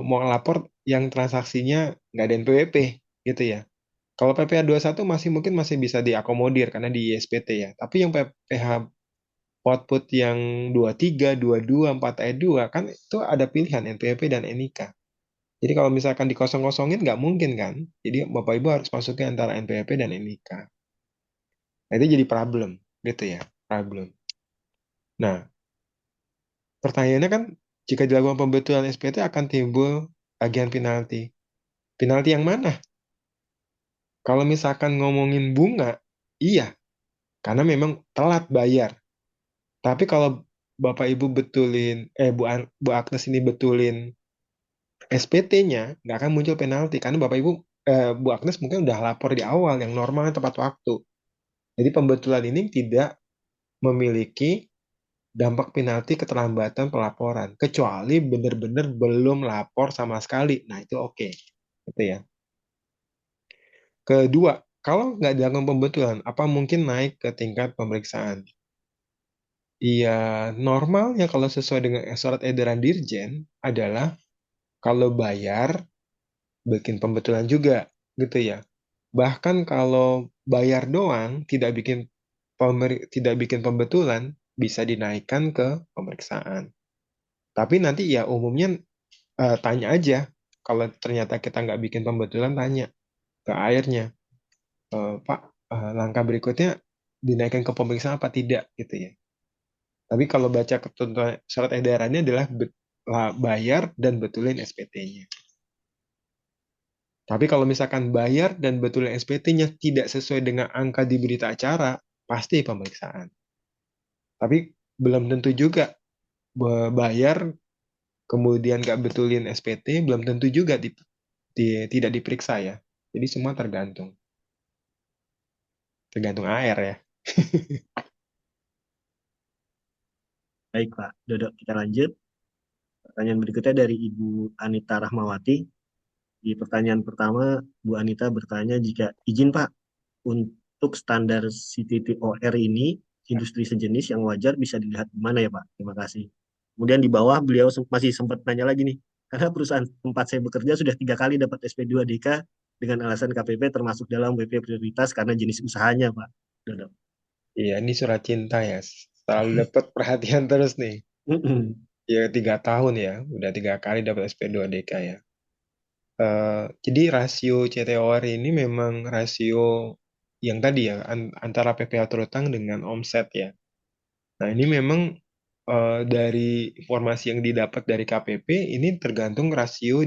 mau lapor yang transaksinya nggak ada NPWP gitu ya. Kalau PPh 21 mungkin masih bisa diakomodir karena di ISPT ya. Tapi yang PPh output yang 23, 22, 4E2 kan itu ada pilihan NPWP dan NIK. Jadi kalau misalkan dikosong-kosongin nggak mungkin kan. Jadi Bapak Ibu harus masukin antara NPWP dan NIK. Nah, itu jadi problem gitu ya, problem. Nah, pertanyaannya kan jika dilakukan pembetulan SPT akan timbul tagihan penalti. Penalti yang mana? Kalau misalkan ngomongin bunga, iya, karena memang telat bayar. Tapi kalau Bapak Ibu betulin, Bu Agnes ini betulin SPT-nya, nggak akan muncul penalti. Karena Bapak Ibu, Bu Agnes mungkin udah lapor di awal, yang normalnya tepat waktu. Jadi pembetulan ini tidak memiliki dampak penalti keterlambatan pelaporan. Kecuali benar-benar belum lapor sama sekali. Nah, itu oke. Gitu ya. Kedua, kalau nggak dilakukan pembetulan, apa mungkin naik ke tingkat pemeriksaan? Iya, normalnya kalau sesuai dengan surat edaran Dirjen adalah kalau bayar bikin pembetulan juga gitu ya. Bahkan kalau bayar doang tidak bikin pembetulan bisa dinaikkan ke pemeriksaan. Tapi nanti ya umumnya tanya aja kalau ternyata kita nggak bikin pembetulan tanya ke airnya, Pak, langkah berikutnya dinaikkan ke pemeriksaan apa tidak gitu ya. Tapi kalau baca ketentuan surat edarannya adalah bayar dan betulin SPT-nya. Tapi kalau misalkan bayar dan betulin SPT-nya tidak sesuai dengan angka di berita acara, pasti pemeriksaan. Tapi belum tentu juga bayar kemudian nggak betulin SPT, belum tentu juga tidak diperiksa ya. Jadi semua tergantung AR ya. Baik, Pak Dodo, kita lanjut. Pertanyaan berikutnya dari Ibu Anita Rahmawati. Di pertanyaan pertama, Bu Anita bertanya jika izin Pak, untuk standar CTTOR ini, industri sejenis yang wajar bisa dilihat di mana ya Pak? Terima kasih. Kemudian di bawah beliau masih sempat tanya lagi nih, karena perusahaan tempat saya bekerja sudah 3 kali dapat SP2DK dengan alasan KPP termasuk dalam WP prioritas karena jenis usahanya Pak. Dodo. Iya, ini surat cinta ya. Selalu dapat perhatian terus nih. Ya 3 tahun ya, udah 3 kali dapat SP2DK ya. Jadi rasio CTOR ini memang rasio yang tadi ya, antara PPh terutang dengan omset ya. Nah, ini memang dari informasi yang didapat dari KPP, ini tergantung rasio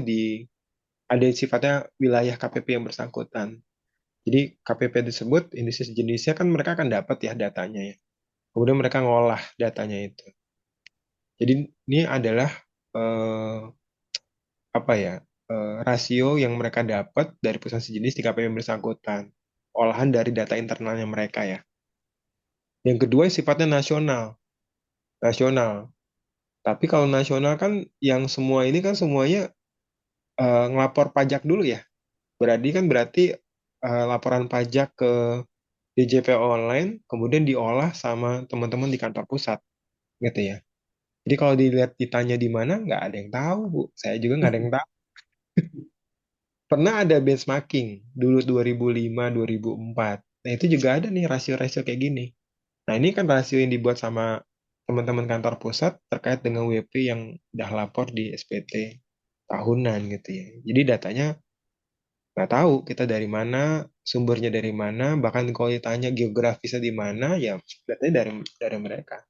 ada yang sifatnya wilayah KPP yang bersangkutan. Jadi KPP tersebut, industri sejenisnya kan mereka akan dapat ya datanya ya. Kemudian mereka ngolah datanya itu. Jadi ini adalah eh, apa ya, rasio yang mereka dapat dari perusahaan sejenis di KPP yang bersangkutan. Olahan dari data internalnya mereka ya. Yang kedua sifatnya nasional. Nasional. Tapi kalau nasional kan yang semua ini kan semuanya ngelapor pajak dulu ya. Berarti laporan pajak ke DJP online kemudian diolah sama teman-teman di kantor pusat gitu ya. Jadi kalau dilihat ditanya di mana nggak ada yang tahu Bu. Saya juga nggak ada yang tahu. Pernah ada benchmarking dulu 2005 2004. Nah, itu juga ada nih rasio-rasio kayak gini. Nah, ini kan rasio yang dibuat sama teman-teman kantor pusat terkait dengan WP yang udah lapor di SPT tahunan gitu ya. Jadi datanya Nggak tahu kita dari mana, sumbernya dari mana, bahkan kalau ditanya geografisnya di mana, ya datanya dari mereka.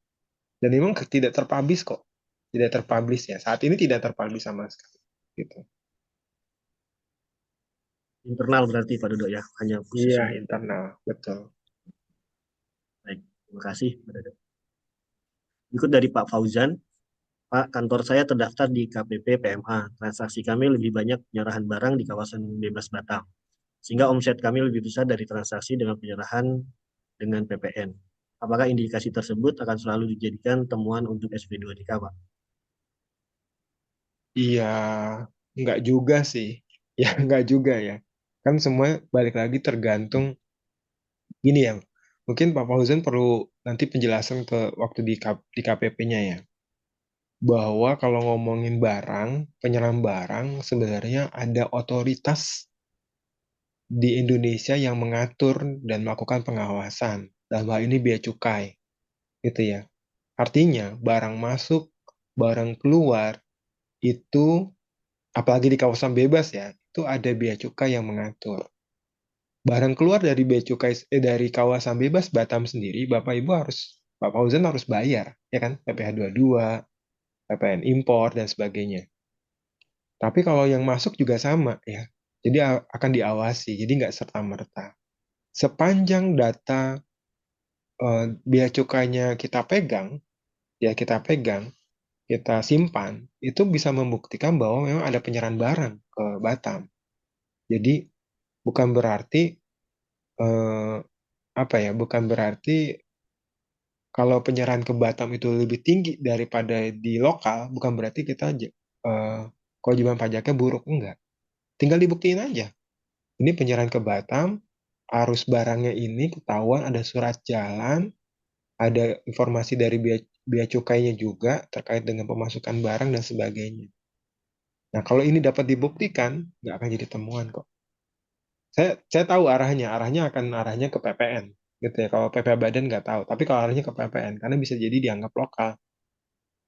Dan memang tidak terpublish kok. Tidak terpublish ya. Saat ini tidak terpublish sama sekali. Gitu. Internal berarti Pak Dodo ya, hanya khusus Iya, untuk. internal. Betul. Baik, terima kasih Pak Dodo. Berikut dari Pak Fauzan. Pak, kantor saya terdaftar di KPP PMA. Transaksi kami lebih banyak penyerahan barang di kawasan bebas Batam. Sehingga omset kami lebih besar dari transaksi dengan penyerahan dengan PPN. Apakah indikasi tersebut akan selalu dijadikan temuan untuk SP2DK, Pak? Iya, nggak juga sih. Ya, nggak juga ya. Kan semua balik lagi tergantung gini ya. Mungkin Pak Fauzan perlu nanti penjelasan ke waktu di KPP-nya ya. Bahwa kalau ngomongin barang, penyerahan barang, sebenarnya ada otoritas di Indonesia yang mengatur dan melakukan pengawasan. Dalam hal ini bea cukai, gitu ya. Artinya, barang masuk, barang keluar, itu apalagi di kawasan bebas ya, itu ada bea cukai yang mengatur. Barang keluar dari bea cukai dari kawasan bebas Batam sendiri, Bapak Ibu harus Pak Fauzan harus bayar, ya kan? PPh 22, PPN impor dan sebagainya. Tapi kalau yang masuk juga sama ya. Jadi akan diawasi, jadi nggak serta-merta. Sepanjang data bea cukainya kita pegang, kita simpan, itu bisa membuktikan bahwa memang ada penyerahan barang ke Batam. Jadi bukan berarti eh, apa ya? Bukan berarti kalau penyerahan ke Batam itu lebih tinggi daripada di lokal, bukan berarti kita kewajiban pajaknya buruk, enggak. Tinggal dibuktiin aja. Ini penyerahan ke Batam, arus barangnya ini ketahuan ada surat jalan, ada informasi dari bea cukainya juga terkait dengan pemasukan barang dan sebagainya. Nah, kalau ini dapat dibuktikan, nggak akan jadi temuan kok. Saya tahu arahnya akan arahnya ke PPN, gitu ya. Kalau PP Badan nggak tahu, tapi kalau arahnya ke PPN, karena bisa jadi dianggap lokal.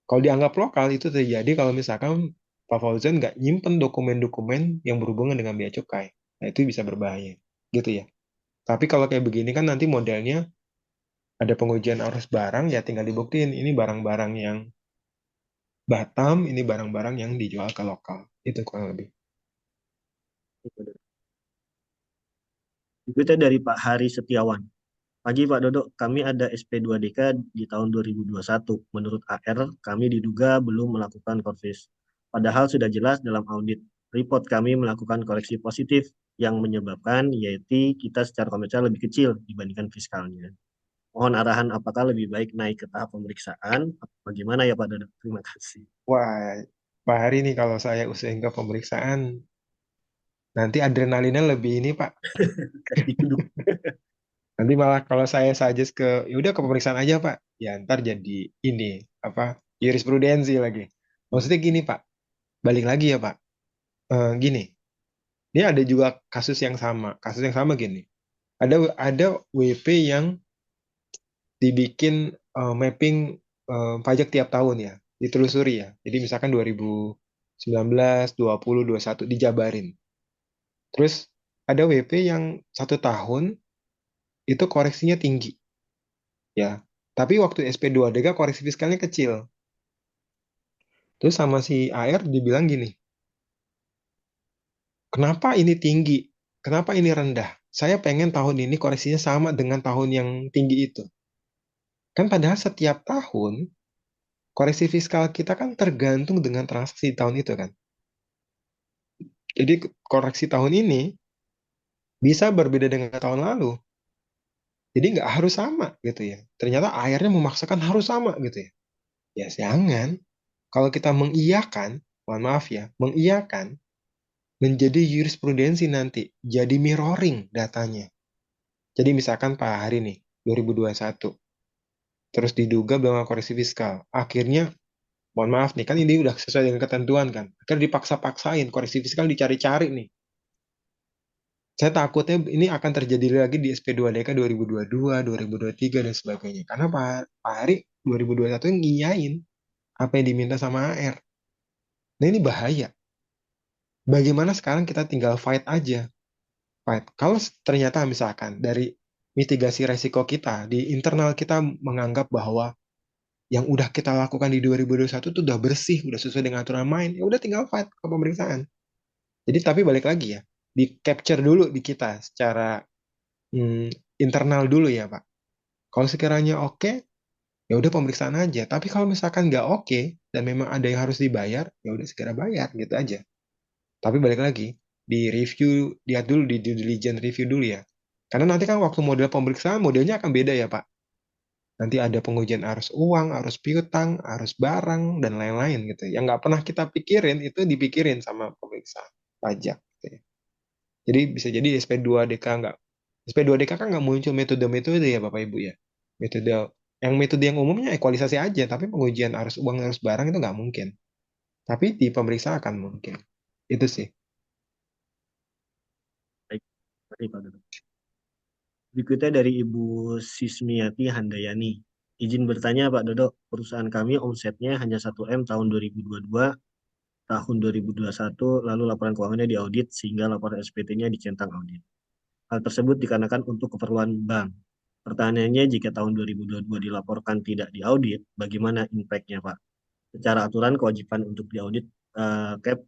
Kalau dianggap lokal itu terjadi kalau misalkan Pak Fauzan nggak nyimpen dokumen-dokumen yang berhubungan dengan bea cukai. Nah, itu bisa berbahaya, gitu ya. Tapi kalau kayak begini kan nanti modelnya ada pengujian arus barang, ya tinggal dibuktiin ini barang-barang yang Batam, ini barang-barang yang dijual ke lokal. Itu kurang lebih. Berikutnya dari Pak Hari Setiawan. Pagi Pak Dodo, kami ada SP2DK di tahun 2021. Menurut AR, kami diduga belum melakukan korvis. Padahal sudah jelas dalam audit report kami melakukan koreksi positif yang menyebabkan yaitu kita secara komersial lebih kecil dibandingkan fiskalnya. Mohon arahan apakah lebih baik naik ke tahap pemeriksaan? Bagaimana ya Pak Dodo? Terima kasih. Wah, Pak Hari nih kalau saya usahain ke pemeriksaan, nanti adrenalinnya lebih ini Pak. Kayak dituduh. Nanti malah kalau saya suggest ya udah ke pemeriksaan aja Pak. Ya ntar jadi ini, apa, jurisprudensi lagi. Maksudnya gini Pak, balik lagi ya Pak. Gini, ini ada juga kasus yang sama. Kasus yang sama gini. Ada WP yang dibikin mapping pajak tiap tahun ya, ditelusuri ya. Jadi misalkan 2019, 20, 21 dijabarin. Terus ada WP yang 1 tahun itu koreksinya tinggi ya. Tapi waktu SP2DK koreksi fiskalnya kecil. Terus sama si AR dibilang gini, kenapa ini tinggi? Kenapa ini rendah? Saya pengen tahun ini koreksinya sama dengan tahun yang tinggi itu. Kan padahal setiap tahun koreksi fiskal kita kan tergantung dengan transaksi tahun itu kan. Jadi koreksi tahun ini bisa berbeda dengan tahun lalu. Jadi nggak harus sama gitu ya. Ternyata akhirnya memaksakan harus sama gitu ya. Ya jangan. Kalau kita mengiyakan, mohon maaf ya, mengiyakan menjadi jurisprudensi nanti. Jadi mirroring datanya. Jadi misalkan Pak Hari nih, 2021. Terus diduga belum koreksi fiskal. Akhirnya, mohon maaf nih, kan ini udah sesuai dengan ketentuan kan. Akhirnya dipaksa-paksain, koreksi fiskal dicari-cari nih. Saya takutnya ini akan terjadi lagi di SP2DK 2022, 2023, dan sebagainya. Karena Pak Hari 2021 ngiyain apa yang diminta sama AR. Nah ini bahaya. Bagaimana sekarang kita tinggal fight aja. fight. Kalau ternyata misalkan dari mitigasi resiko kita di internal kita menganggap bahwa yang udah kita lakukan di 2021 tuh udah bersih, udah sesuai dengan aturan main, ya udah tinggal fight ke pemeriksaan. Jadi tapi balik lagi ya, di capture dulu di kita secara internal dulu ya Pak. Kalau sekiranya oke, ya udah pemeriksaan aja. Tapi kalau misalkan nggak oke dan memang ada yang harus dibayar, ya udah segera bayar gitu aja. Tapi balik lagi, di review, lihat dulu di due diligence review dulu ya. Karena nanti kan waktu model pemeriksaan modelnya akan beda ya Pak. Nanti ada pengujian arus uang, arus piutang, arus barang, dan lain-lain gitu. Yang nggak pernah kita pikirin, itu dipikirin sama pemeriksa pajak. Gitu ya. Jadi bisa jadi SP2DK nggak, SP2DK kan nggak muncul metode-metode ya Bapak Ibu ya. Metode yang umumnya ekualisasi aja, tapi pengujian arus uang, arus barang itu nggak mungkin. Tapi di pemeriksa akan mungkin. Itu sih. Baik, terima kasih Pak Dodo. Berikutnya dari Ibu Sismiati Handayani. Izin bertanya Pak Dodo, perusahaan kami omsetnya hanya 1 M tahun 2022, tahun 2021, lalu laporan keuangannya diaudit sehingga laporan SPT-nya dicentang audit. Hal tersebut dikarenakan untuk keperluan bank. Pertanyaannya, jika tahun 2022 dilaporkan tidak diaudit, bagaimana impact-nya Pak? Secara aturan kewajiban untuk diaudit cap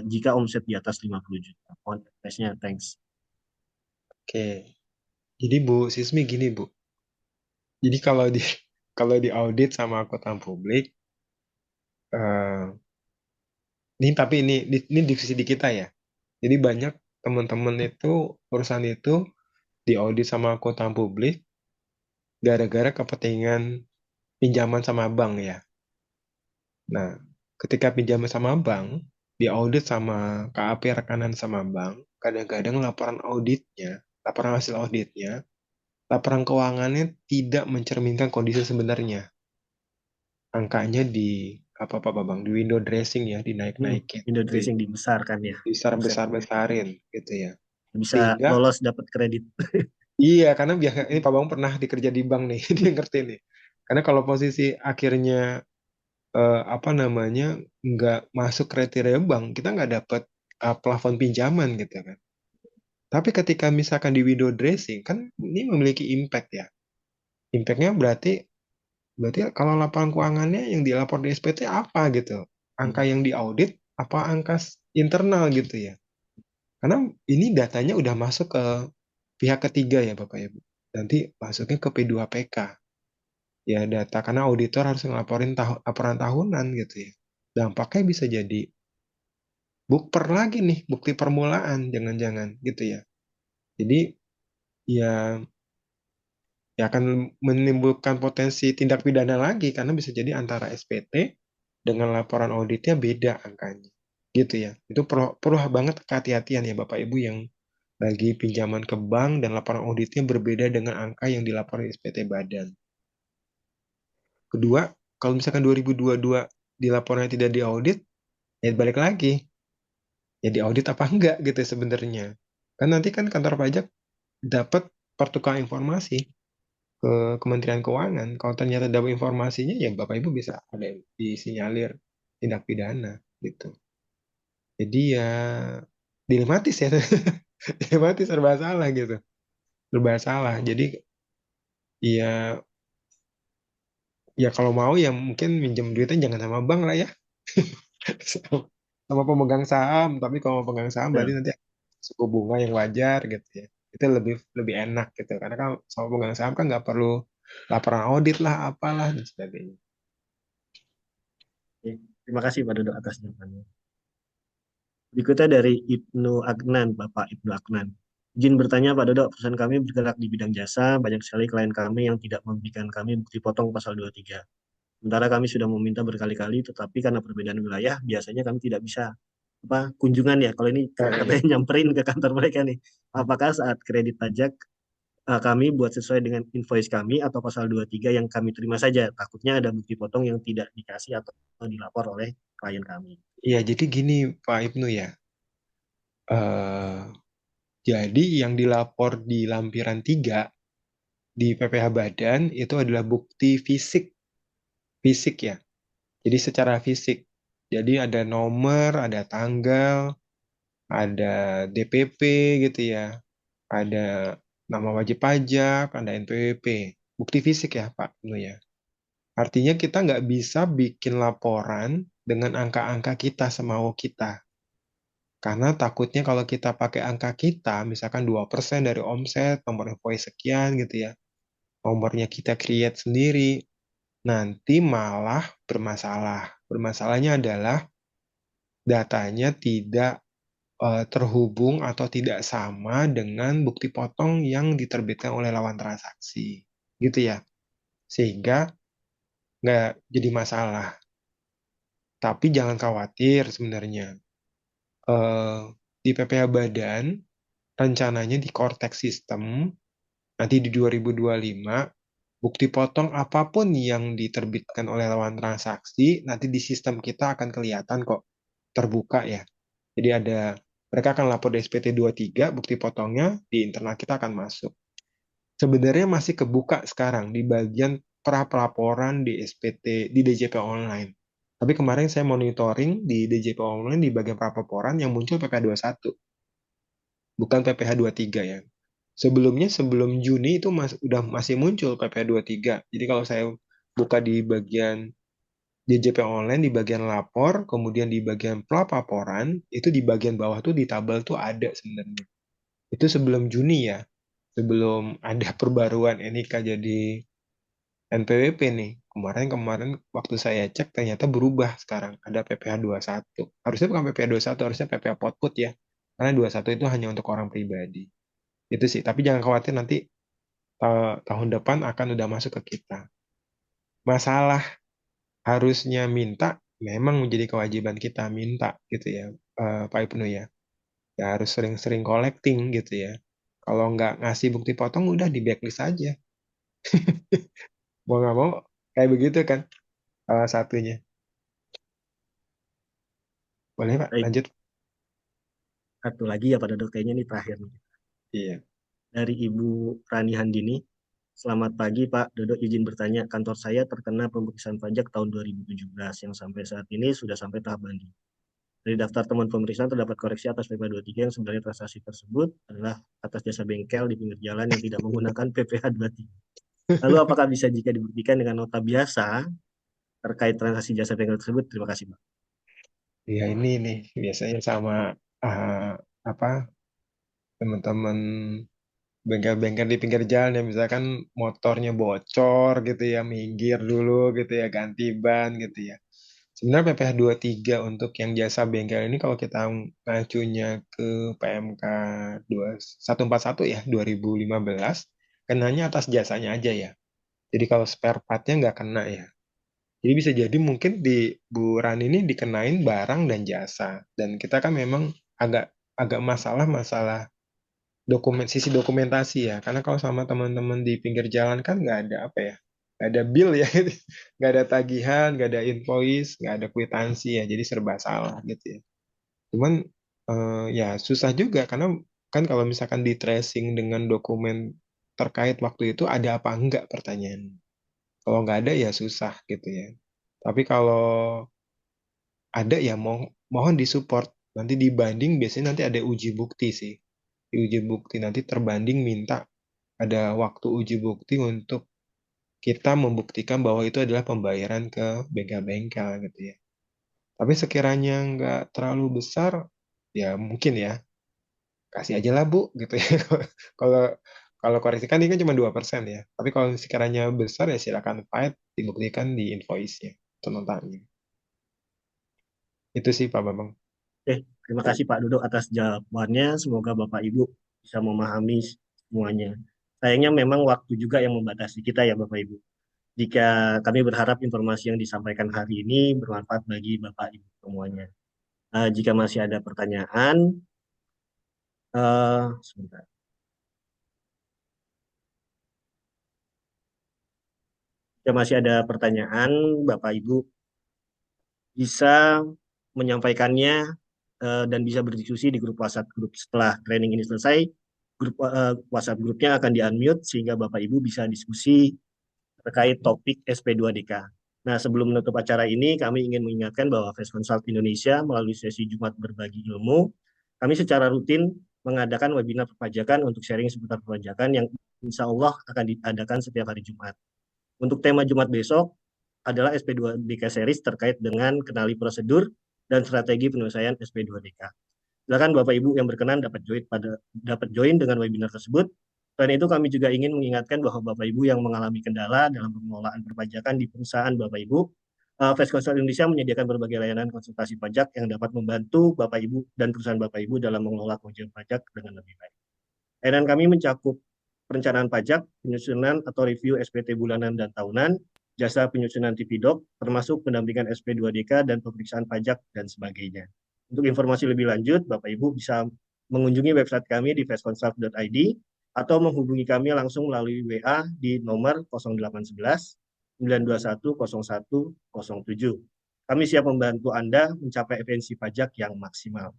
jika omset di atas 50 juta. Mohon advice-nya, thanks. Oke. Jadi Bu Sismi gini Bu. Jadi kalau di audit sama akuntan publik, eh, ini divisi di kita ya. Jadi banyak teman-teman itu perusahaan itu diaudit sama akuntan publik gara-gara kepentingan pinjaman sama bank ya. Nah, ketika pinjaman sama bank, diaudit sama KAP rekanan sama bank, kadang-kadang laporan hasil auditnya, laporan keuangannya tidak mencerminkan kondisi sebenarnya. Angkanya di apa apa bang, di window dressing ya, dinaik-naikin Window gitu ya, dressing dibesarkan ya besar besar omsetnya. besarin gitu ya. Bisa Sehingga lolos dapat kredit. iya, karena biasa ini Pak Bang pernah dikerja di bank nih, dia ngerti nih. Karena kalau posisi akhirnya apa namanya nggak masuk kriteria bank, kita nggak dapat plafon pinjaman gitu kan. Tapi ketika misalkan di window dressing kan ini memiliki impact ya. Impactnya berarti berarti kalau laporan keuangannya yang dilapor di SPT apa gitu? Angka yang diaudit apa angka internal gitu ya? Karena ini datanya udah masuk ke pihak ketiga ya Bapak Ibu. Nanti masuknya ke P2PK. Ya data karena auditor harus ngelaporin laporan tahunan gitu ya. Dampaknya bisa jadi bukper lagi nih, bukti permulaan jangan-jangan gitu ya. Jadi ya ya akan menimbulkan potensi tindak pidana lagi karena bisa jadi antara SPT dengan laporan auditnya beda angkanya. Gitu ya. Itu perlu banget kehati-hatian ya Bapak Ibu yang lagi pinjaman ke bank dan laporan auditnya berbeda dengan angka yang dilaporkan SPT Badan. Kedua, kalau misalkan 2022 dilapornya tidak diaudit, ya balik lagi. Ya diaudit apa enggak gitu sebenarnya. Kan nanti kan kantor pajak dapat pertukaran informasi ke Kementerian Keuangan. Kalau ternyata dapat informasinya, ya Bapak Ibu bisa ada disinyalir tindak pidana gitu. Jadi ya dilematis ya, dilematis serba salah gitu, serba salah. Jadi ya ya kalau mau ya mungkin minjem duitnya jangan sama bank lah ya, sama, sama pemegang saham. Tapi kalau pemegang saham berarti Ya, nanti suku bunga yang wajar gitu ya. Itu lebih lebih enak gitu. Karena kan sama pemegang saham kan nggak perlu laporan audit lah, apalah dan sebagainya. oke. Terima kasih Pak Dodo atas jawabannya. Berikutnya dari Ibnu Agnan, Bapak Ibnu Agnan. Izin bertanya Pak Dodo, perusahaan kami bergerak di bidang jasa, banyak sekali klien kami yang tidak memberikan kami bukti potong pasal 23. Sementara kami sudah meminta berkali-kali, tetapi karena perbedaan wilayah, biasanya kami tidak bisa kunjungan ya. Kalau ini Nah, iya. katanya nyamperin ke kantor mereka nih. Apakah saat kredit pajak kami buat sesuai dengan invoice kami atau pasal 23 yang kami terima saja? Takutnya ada bukti potong yang tidak dikasih atau dilapor oleh klien kami. Iya, jadi gini Pak Ibnu ya. eh jadi yang dilapor di lampiran 3 di PPh Badan itu adalah bukti fisik, fisik ya. Jadi secara fisik. Jadi ada nomor, ada tanggal, ada DPP gitu ya. ada nama wajib pajak, ada NPWP, bukti fisik ya Pak Ibnu ya. Artinya kita nggak bisa bikin laporan dengan angka-angka kita semau kita. Karena takutnya kalau kita pakai angka kita, misalkan 2% dari omset, nomor invoice sekian gitu ya, nomornya kita create sendiri, nanti malah bermasalah. Bermasalahnya adalah datanya tidak terhubung atau tidak sama dengan bukti potong yang diterbitkan oleh lawan transaksi. Gitu ya. Sehingga nggak jadi masalah. Tapi jangan khawatir sebenarnya. Eh, di PPh Badan, rencananya di Cortex System, nanti di 2025, bukti potong apapun yang diterbitkan oleh lawan transaksi, nanti di sistem kita akan kelihatan kok terbuka ya. Jadi mereka akan lapor di SPT 23, bukti potongnya di internal kita akan masuk. Sebenarnya masih kebuka sekarang di bagian pra-pelaporan di SPT, di DJP online. Tapi kemarin saya monitoring di DJP online di bagian pra-pelaporan yang muncul PPh 21, bukan PPh 23 ya. Sebelumnya, sebelum Juni itu udah masih muncul PPh 23. Jadi kalau saya buka di bagian DJP online, di bagian lapor, kemudian di bagian pra-pelaporan, itu di bagian bawah tuh di tabel tuh ada sebenarnya. Itu sebelum Juni ya, sebelum ada perbaruan NIK jadi NPWP nih. Kemarin-kemarin waktu saya cek ternyata berubah sekarang. Ada PPh 21. Harusnya bukan PPh 21, harusnya PPh Potput ya. Karena 21 itu hanya untuk orang pribadi. Itu sih, tapi jangan khawatir nanti tahun depan akan udah masuk ke kita. Masalah harusnya minta, memang menjadi kewajiban kita minta gitu ya, Pak Ibnu ya. Ya harus sering-sering collecting gitu ya. Kalau nggak ngasih bukti potong, udah di backlist aja. Mau nggak mau, kayak begitu kan salah satunya. Boleh Pak, Baik, lanjut. satu lagi ya Pak Dodo, kayaknya ini terakhir nih. Iya. Dari Ibu Rani Handini. Selamat pagi Pak Dodo, izin bertanya, kantor saya terkena pemeriksaan pajak tahun 2017 yang sampai saat ini sudah sampai tahap banding. Dari daftar temuan pemeriksaan terdapat koreksi atas PPh 23 yang sebenarnya transaksi tersebut adalah atas jasa bengkel di pinggir jalan yang tidak menggunakan PPh 23. Lalu apakah bisa jika dibuktikan dengan nota biasa terkait transaksi jasa bengkel tersebut? Terima kasih Pak. Iya ini nih biasanya sama ah, apa teman-teman bengkel-bengkel di pinggir jalan ya misalkan motornya bocor gitu ya minggir dulu gitu ya ganti ban gitu ya. Sebenarnya PPh 23 untuk yang jasa bengkel ini kalau kita ngacunya ke PMK 141 ya 2015 kenanya atas jasanya aja ya. Jadi kalau spare partnya nggak kena ya. Jadi bisa jadi mungkin di Bu Rani ini dikenain barang dan jasa. Dan kita kan memang agak agak masalah sisi dokumentasi ya. Karena kalau sama teman-teman di pinggir jalan kan nggak ada apa ya, nggak ada bill ya, nggak ada tagihan, nggak ada invoice, nggak ada kwitansi ya. Jadi serba salah gitu ya. Cuman ya susah juga karena kan kalau misalkan di tracing dengan dokumen terkait waktu itu ada apa enggak pertanyaan. Kalau nggak ada ya susah gitu ya. Tapi kalau ada ya mohon disupport. Nanti dibanding biasanya nanti ada uji bukti sih. Di uji bukti nanti terbanding minta ada waktu uji bukti untuk kita membuktikan bahwa itu adalah pembayaran ke bengkel-bengkel gitu ya. Tapi sekiranya nggak terlalu besar, ya mungkin ya kasih aja lah Bu gitu ya. Kalau kalau koreksi kan ini kan cuma 2% ya. Tapi kalau sekiranya besar ya silakan fight dibuktikan di invoice-nya atau notanya. Itu sih Pak Bambang. Terima kasih Pak Dodo atas jawabannya. Semoga Bapak Ibu bisa memahami semuanya. Sayangnya memang waktu juga yang membatasi kita ya Bapak Ibu. Jika kami berharap informasi yang disampaikan hari ini bermanfaat bagi Bapak Ibu semuanya. Jika masih ada pertanyaan, sebentar. Jika masih ada pertanyaan, Bapak Ibu bisa menyampaikannya dan bisa berdiskusi di grup WhatsApp grup setelah training ini selesai. Grup WhatsApp grupnya akan di-unmute sehingga Bapak Ibu bisa diskusi terkait topik SP2DK. Nah, sebelum menutup acara ini, kami ingin mengingatkan bahwa Fest Consult Indonesia melalui sesi Jumat berbagi ilmu, kami secara rutin mengadakan webinar perpajakan untuk sharing seputar perpajakan yang insya Allah akan diadakan setiap hari Jumat. Untuk tema Jumat besok adalah SP2DK Series terkait dengan kenali prosedur dan strategi penyelesaian SP2DK. Silakan Bapak Ibu yang berkenan dapat join dengan webinar tersebut. Selain itu kami juga ingin mengingatkan bahwa Bapak Ibu yang mengalami kendala dalam pengelolaan perpajakan di perusahaan Bapak Ibu, Face Consult Indonesia menyediakan berbagai layanan konsultasi pajak yang dapat membantu Bapak Ibu dan perusahaan Bapak Ibu dalam mengelola kewajiban pajak dengan lebih baik. Layanan kami mencakup perencanaan pajak, penyusunan atau review SPT bulanan dan tahunan, jasa penyusunan TPDoc, termasuk pendampingan SP2DK dan pemeriksaan pajak dan sebagainya. Untuk informasi lebih lanjut, Bapak Ibu bisa mengunjungi website kami di faceconsult.id atau menghubungi kami langsung melalui WA di nomor 0811 921 0107. Kami siap membantu Anda mencapai efisiensi pajak yang maksimal.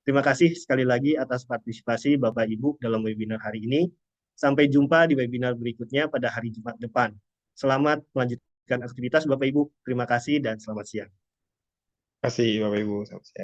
Terima kasih sekali lagi atas partisipasi Bapak Ibu dalam webinar hari ini. Sampai jumpa di webinar berikutnya pada hari Jumat depan. Selamat melanjutkan aktivitas Bapak Ibu. Terima kasih dan selamat siang. Terima kasih Bapak Ibu. Selamat siang.